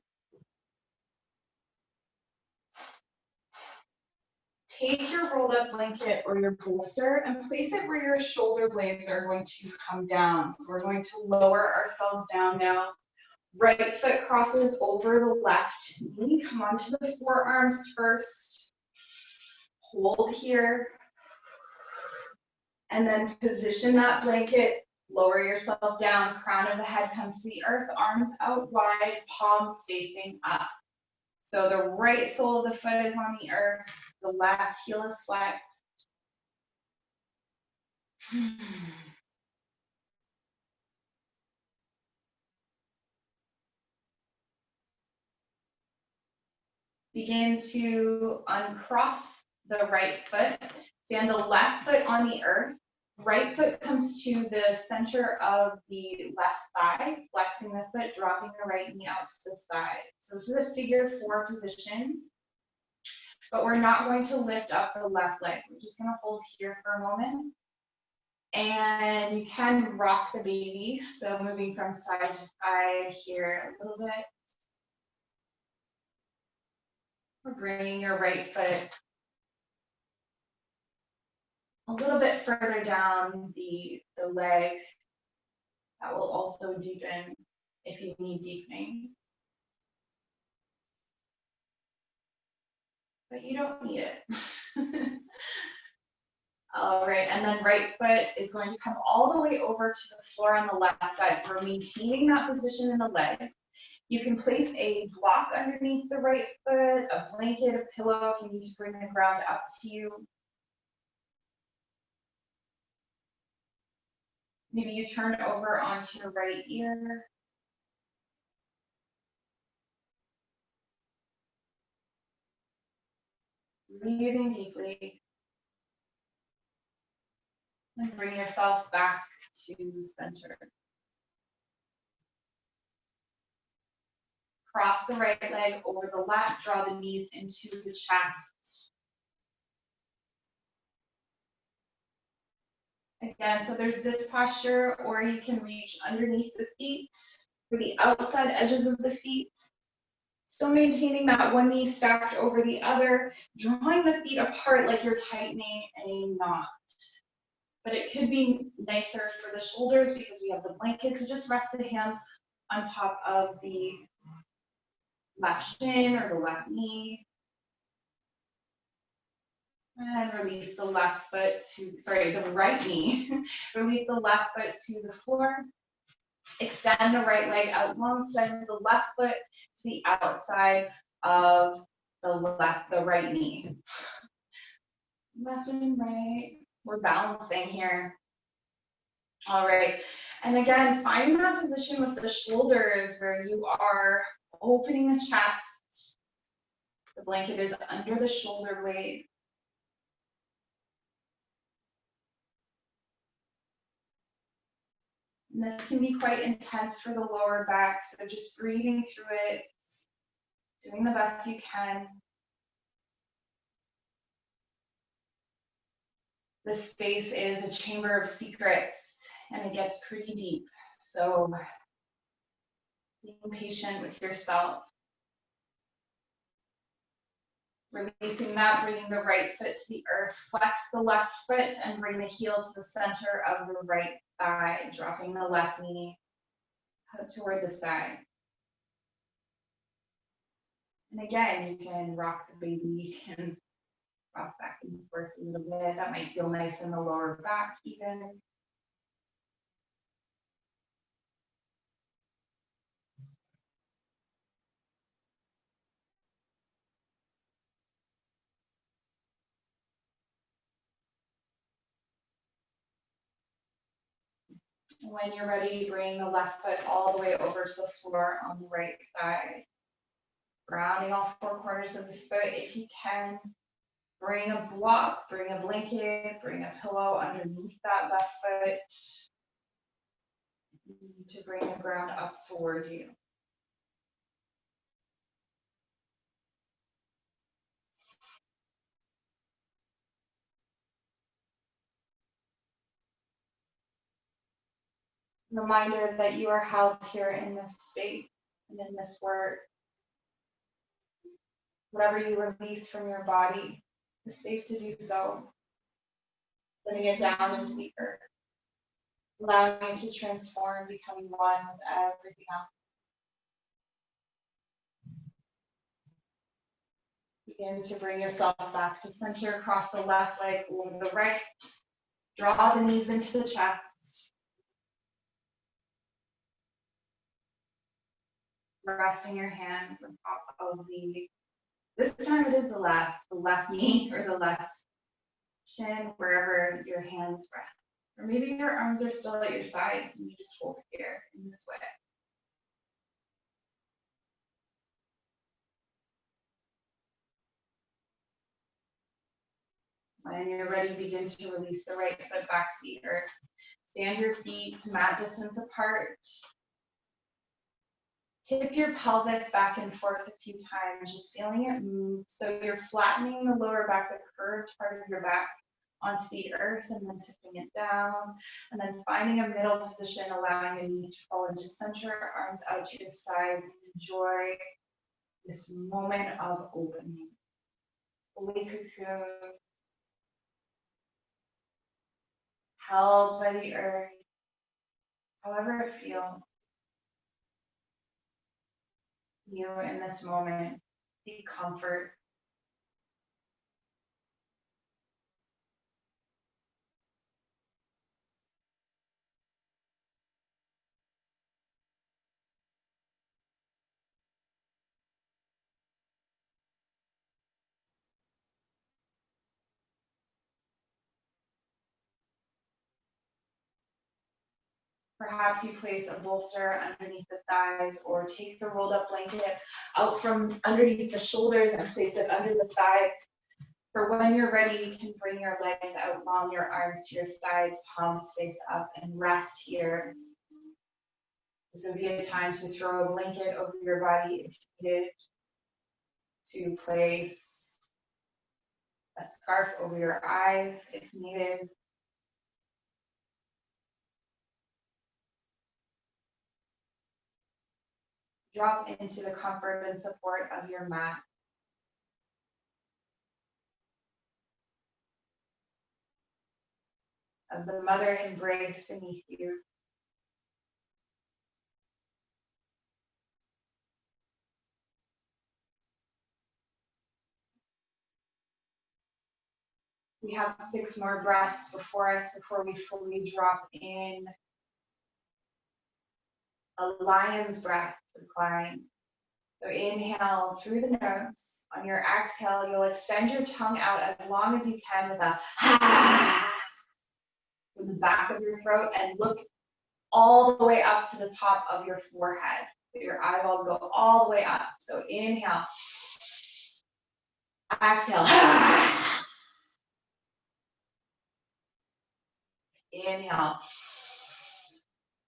Take your rolled up blanket or your bolster and place it where your shoulder blades are going to come down. So we're going to lower ourselves down now. Right foot crosses over the left knee. Come onto the forearms first. Hold here. And then position that blanket. Lower yourself down. Crown of the head comes to the earth. Arms out wide. Palms facing up. So the right sole of the foot is on the earth. The left heel is flexed. Begin to uncross the right foot. Stand the left foot on the earth. Right foot comes to the center of the left thigh, flexing the foot, dropping the right knee out to the side. So this is a figure 4 position, but we're not going to lift up the left leg. We're just going to hold here for a moment. And you can rock the baby. So moving from side to side here a little bit. We're bringing your right foot a little bit further down the leg. That will also deepen if you need deepening. But you don't need it. All right, and then right foot is going to come all the way over to the floor on the left side. So we're maintaining that position in the leg. You can place a block underneath the right foot, a blanket, a pillow if you need to bring the ground up to you. Maybe you turn over onto your right ear. Breathing deeply. And bring yourself back to center. Cross the right leg over the left, draw the knees into the chest. Again, so there's this posture, or you can reach underneath the feet, for the outside edges of the feet. Still maintaining that one knee stacked over the other, drawing the feet apart like you're tightening a knot. But it could be nicer for the shoulders because we have the blanket to just rest the hands on top of the left shin or the left knee. And release the left foot to, the right knee. Release the left foot to the floor. Extend the right leg out long, extend the left foot to the outside of the right knee. Left and right. We're balancing here. All right. And again, find that position with the shoulders where you are opening the chest. The blanket is under the shoulder blade. And this can be quite intense for the lower back, so just breathing through it, doing the best you can. This space is a chamber of secrets, and it gets pretty deep. So being patient with yourself. Releasing that, bringing the right foot to the earth, flex the left foot and bring the heel to the center of the right thigh, dropping the left knee. out toward the sky. And again, you can rock the baby, you can rock back and forth a little bit. That might feel nice in the lower back even. When you're ready, bring the left foot all the way over to the floor on the right side. Grounding all four corners of the foot if you can. Bring a block, bring a blanket, bring a pillow underneath that left foot. You need to bring the ground up toward you. Reminder that you are held here in this state and in this work. Whatever you release from your body is safe to do so. Sending it down into the earth, allowing it to transform, becoming one with everything else. Begin to bring yourself back to center, cross the left leg over the right. Draw the knees into the chest. Resting your hands on top of this time it is the left knee or the left shin, wherever your hands rest. Or maybe your arms are still at your sides and you just hold here in this way. When you're ready, begin to release the right foot back to the earth. Stand your feet mat distance apart. Tip your pelvis back and forth a few times, just feeling it move. So you're flattening the lower back, the curved part of your back onto the earth, and then tipping it down, and then finding a middle position, allowing the knees to fall into center, arms out to your sides. Enjoy this moment of opening. Fully cocoon, held by the earth, however it feels. You in this moment, seek comfort. Perhaps you place a bolster underneath the thighs, or take the rolled up blanket out from underneath the shoulders and place it under the thighs. For when you're ready, you can bring your legs out long, your arms to your sides, palms face up, and rest here. This would be a time to throw a blanket over your body if needed, to place a scarf over your eyes if needed. Drop into the comfort and support of your mat. Of the mother embrace beneath you. We have 6 more breaths before us before we fully drop in. A lion's breath, recline. So inhale through the nose. On your exhale, you'll extend your tongue out as long as you can with a ha from the back of your throat, and look all the way up to the top of your forehead. So your eyeballs go all the way up. So inhale. Exhale. Inhale.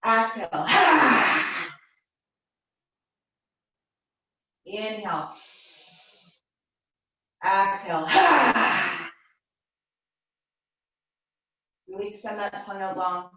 Exhale. Inhale. Exhale. Really extend that tongue out long.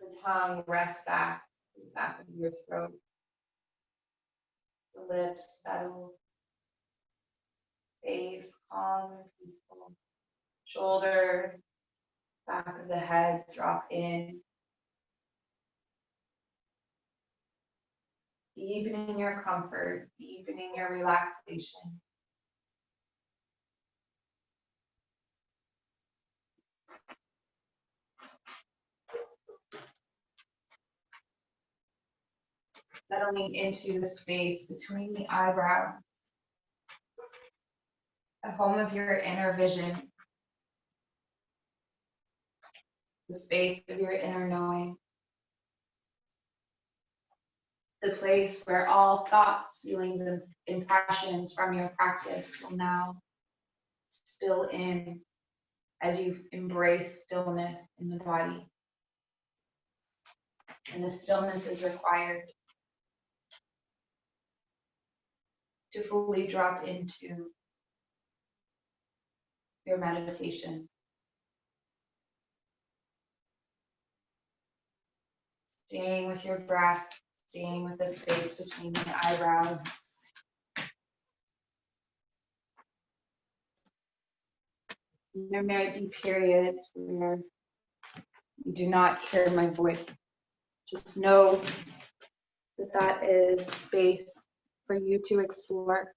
Let the tongue rest back to the back of your throat. The lips settle. Face calm and peaceful. Shoulder, back of the head drop in. Deepening your comfort, deepening your relaxation. Settling into the space between the eyebrows, the home of your inner vision, the space of your inner knowing, the place where all thoughts, feelings, and impressions from your practice will now spill in as you embrace stillness in the body. And the stillness is required to fully drop into your meditation. Staying with your breath, staying with the space between the eyebrows. There may be periods where you do not hear my voice. Just know that that is space for you to explore.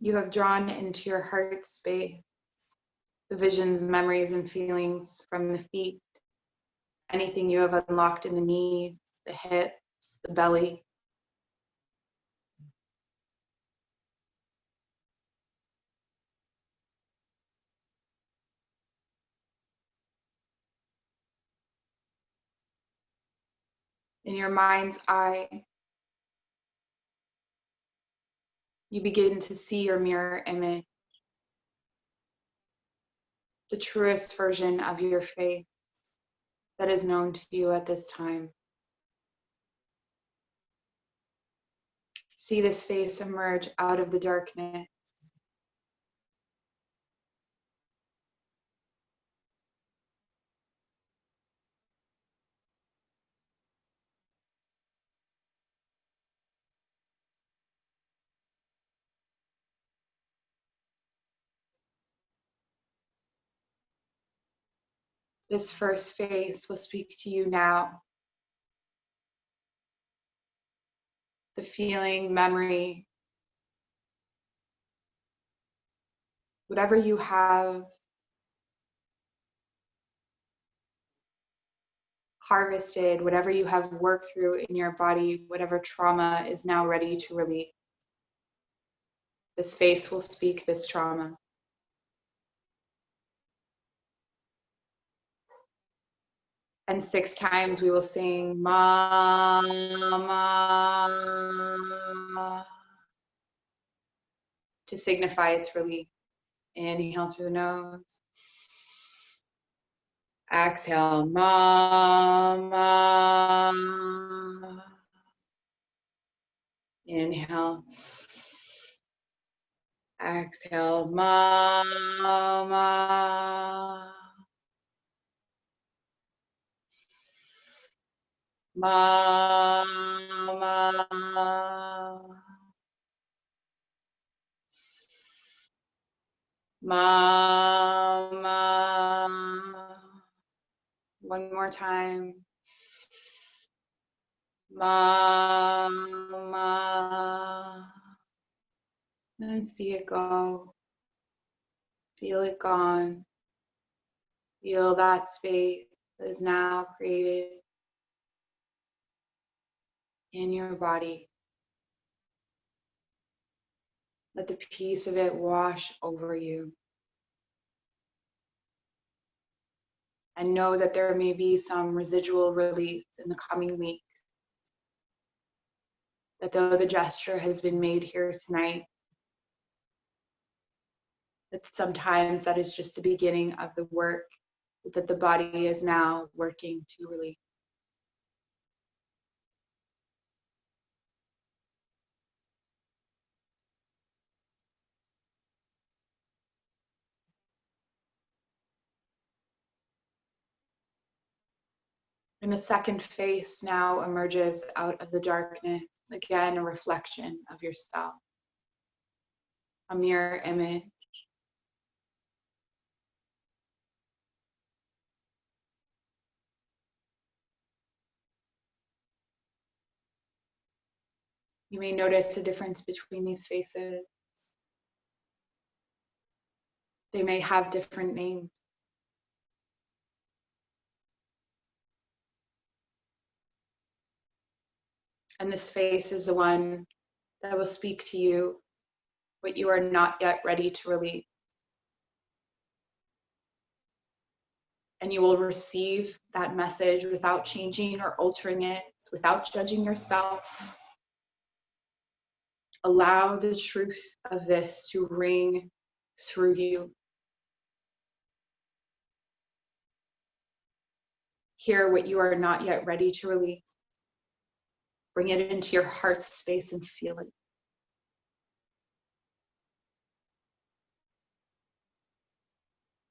You have drawn into your heart space the visions, memories, and feelings from the feet, anything you have unlocked in the knees, the hips, the belly. In your mind's eye, you begin to see your mirror image, the truest version of your face that is known to you at this time. See this face emerge out of the darkness. This first face will speak to you now. The feeling, memory, whatever you have harvested, whatever you have worked through in your body, whatever trauma is now ready to release. This face will speak this trauma. And 6 times we will sing Mama to signify its release. Inhale through the nose. Exhale, Mama. Inhale. Exhale, Mama. Mama. Mama. One more time. Mama. And see it go. Feel it gone. Feel that space that is now created in your body. Let the peace of it wash over you. And know that there may be some residual release in the coming weeks. That though the gesture has been made here tonight, That sometimes that is just the beginning of the work that the body is now working to release. And the second face now emerges out of the darkness, again, a reflection of yourself, a mirror image. You may notice a difference between these faces. They may have different names. And this face is the one that will speak to you what you are not yet ready to release. And you will receive that message without changing or altering it, without judging yourself. Allow the truth of this to ring through you. Hear what you are not yet ready to release. Bring it into your heart space and feel it.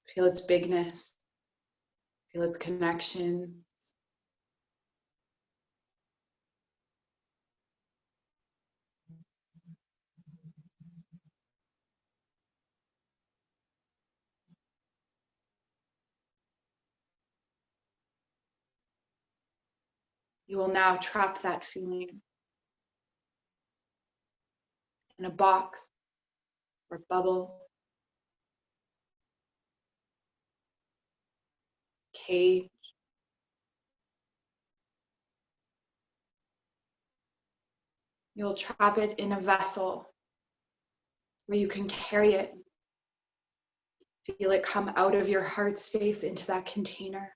Feel its bigness. Feel its connections. You will now trap that feeling in a box or bubble, cage. You will trap it in a vessel where you can carry it. Feel it come out of your heart space into that container.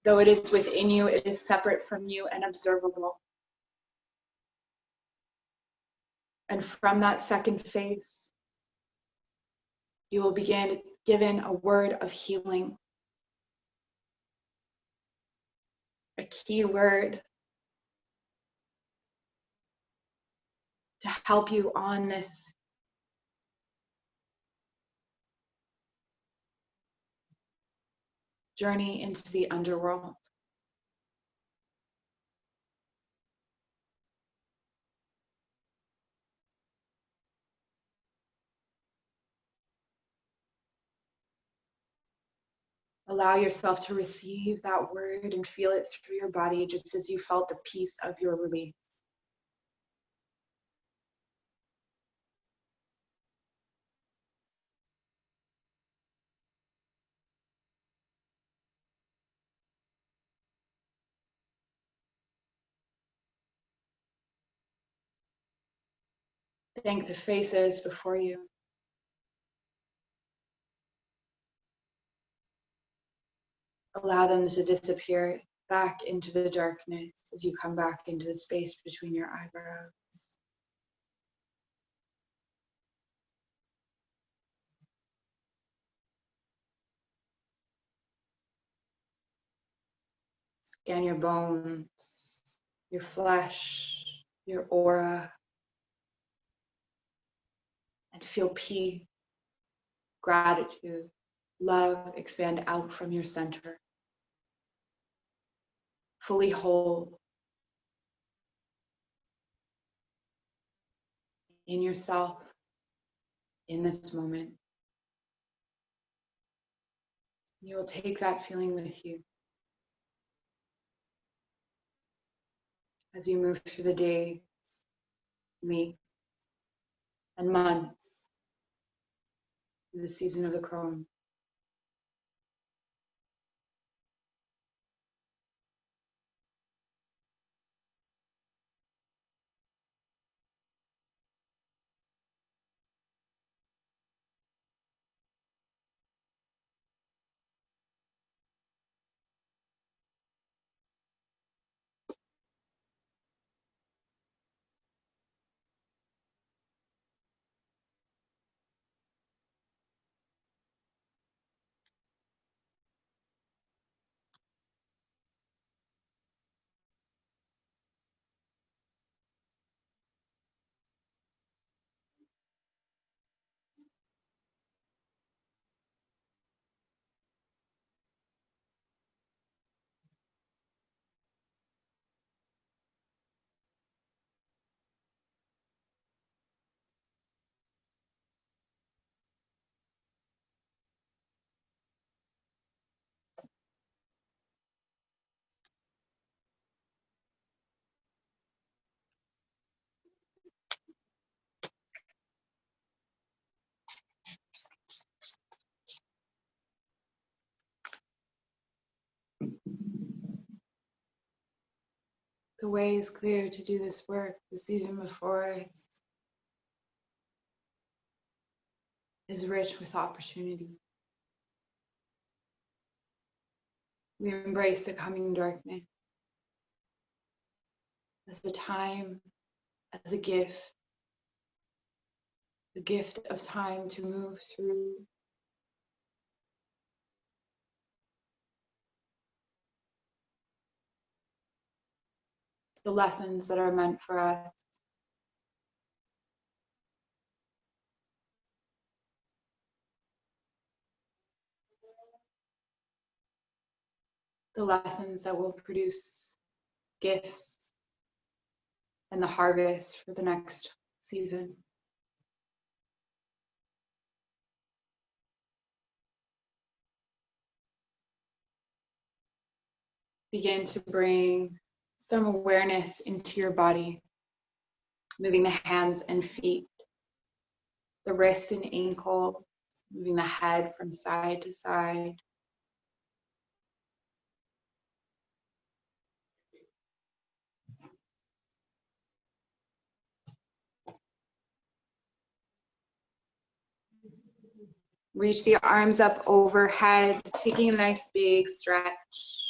Though it is within you, it is separate from you and observable. And from that second face, you will begin given a word of healing. A key word to help you on this journey into the underworld. Allow yourself to receive that word and feel it through your body, just as you felt the peace of your release. Thank the faces before you. Allow them to disappear back into the darkness as you come back into the space between your eyebrows. Scan your bones, your flesh, your aura, and feel peace, gratitude, love expand out from your center. Fully whole in yourself in this moment. You will take that feeling with you as you move through the days, weeks, and months through the season of the crone. The way is clear to do this work. The season before us is rich with opportunity. We embrace the coming darkness as a time, as a gift, the gift of time to move through the lessons that are meant for us. The lessons that will produce gifts and the harvest for the next season. Begin to bring some awareness into your body, moving the hands and feet, the wrists and ankles, moving the head from side to side. Reach the arms up overhead, taking a nice big stretch.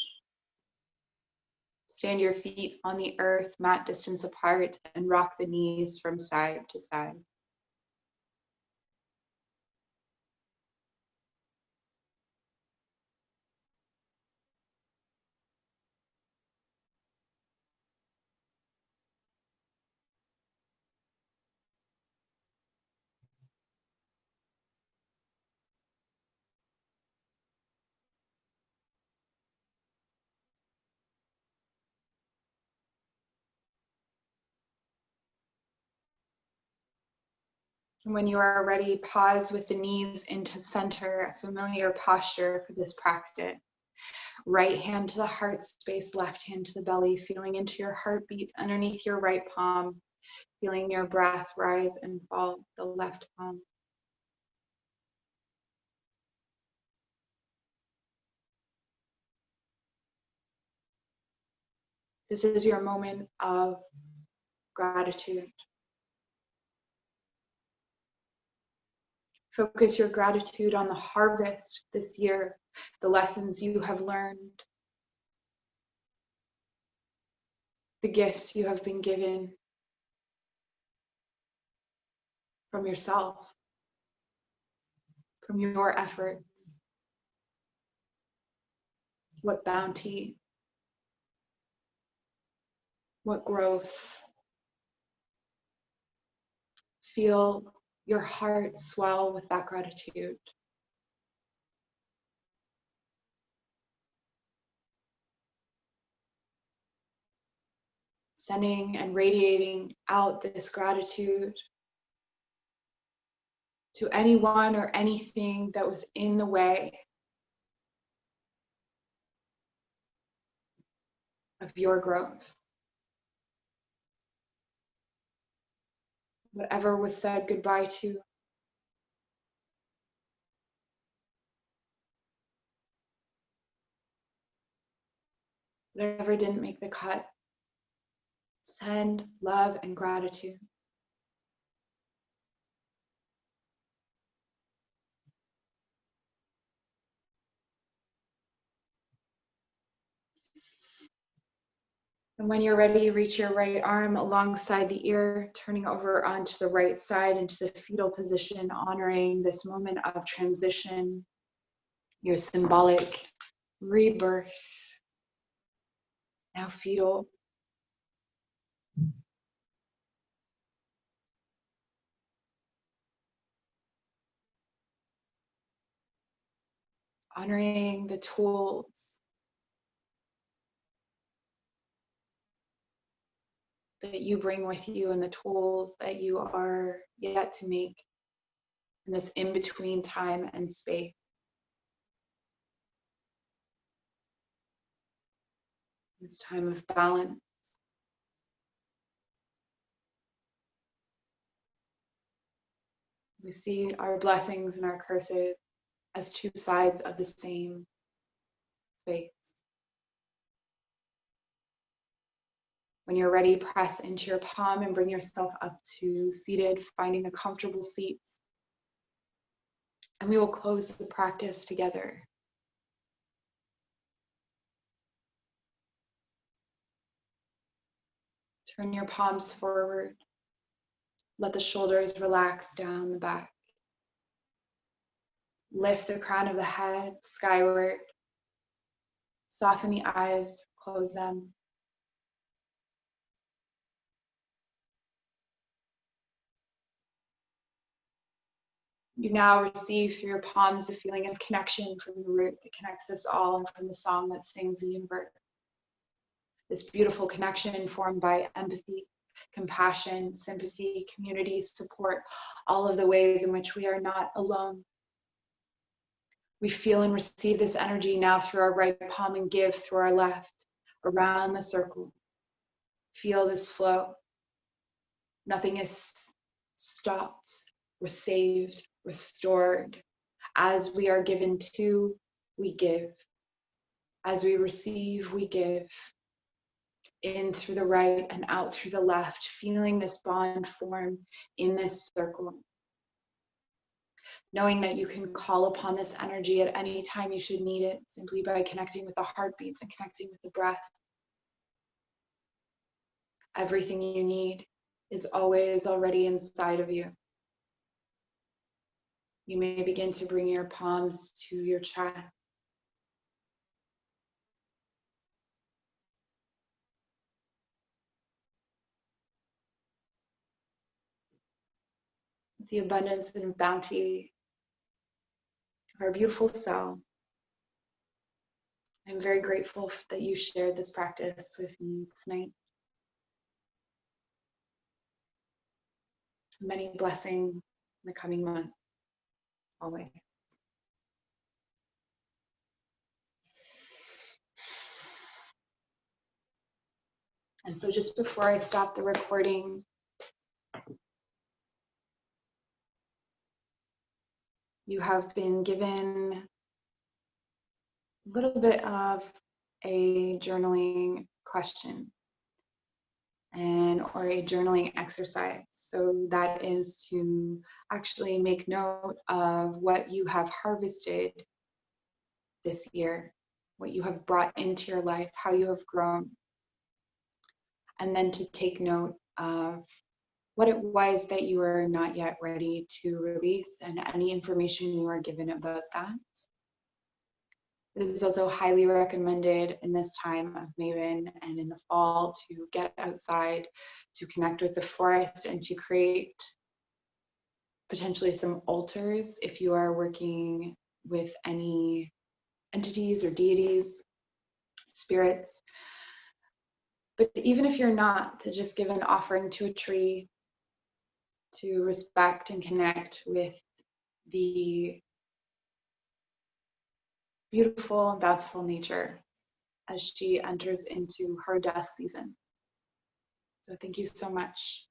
Stand your feet on the earth, mat distance apart, and rock the knees from side to side. When you are ready, pause with the knees into center, a familiar posture for this practice. Right hand to the heart space, left hand to the belly, feeling into your heartbeat underneath your right palm, feeling your breath rise and fall the left palm. This is your moment of gratitude. Focus your gratitude on the harvest this year, the lessons you have learned, the gifts you have been given from yourself, from your efforts. What bounty, what growth. Feel your heart swell with that gratitude. Sending and radiating out this gratitude to anyone or anything that was in the way of your growth. Whatever was said goodbye to, whatever didn't make the cut, send love and gratitude. And when you're ready, reach your right arm alongside the ear, turning over onto the right side into the fetal position, honoring this moment of transition, your symbolic rebirth, now fetal. Honoring the tools that you bring with you and the tools that you are yet to make in this in-between time and space. This time of balance. We see our blessings and our curses as two sides of the same face. When you're ready, press into your palm and bring yourself up to seated, finding a comfortable seat. And we will close the practice together. Turn your palms forward. Let the shoulders relax down the back. Lift the crown of the head skyward. Soften the eyes, close them. You now receive through your palms a feeling of connection from the root that connects us all and from the song that sings the universe. This beautiful connection formed by empathy, compassion, sympathy, community, support, all of the ways in which we are not alone. We feel and receive this energy now through our right palm and give through our left, around the circle. Feel this flow. Nothing is stopped. We're saved, restored. As we are given to, we give. As we receive, we give. In through the right and out through the left, feeling this bond form in this circle. Knowing that you can call upon this energy at any time you should need it, simply by connecting with the heartbeats and connecting with the breath. Everything you need is always already inside of you. You may begin to bring your palms to your chest. The abundance and bounty of our beautiful self. I'm very grateful that you shared this practice with me tonight. Many blessings in the coming month, always. And so just before I stop the recording, you have been given a little bit of a journaling question or a journaling exercise. So that is to actually make note of what you have harvested this year, what you have brought into your life, how you have grown, and then to take note of what it was that you are not yet ready to release and any information you are given about that. It is also highly recommended in this time of Mabon and in the fall to get outside, to connect with the forest, and to create potentially some altars if you are working with any entities or deities, spirits. But even if you're not, to just give an offering to a tree, to respect and connect with the beautiful and bountiful nature as she enters into her death season. So thank you so much.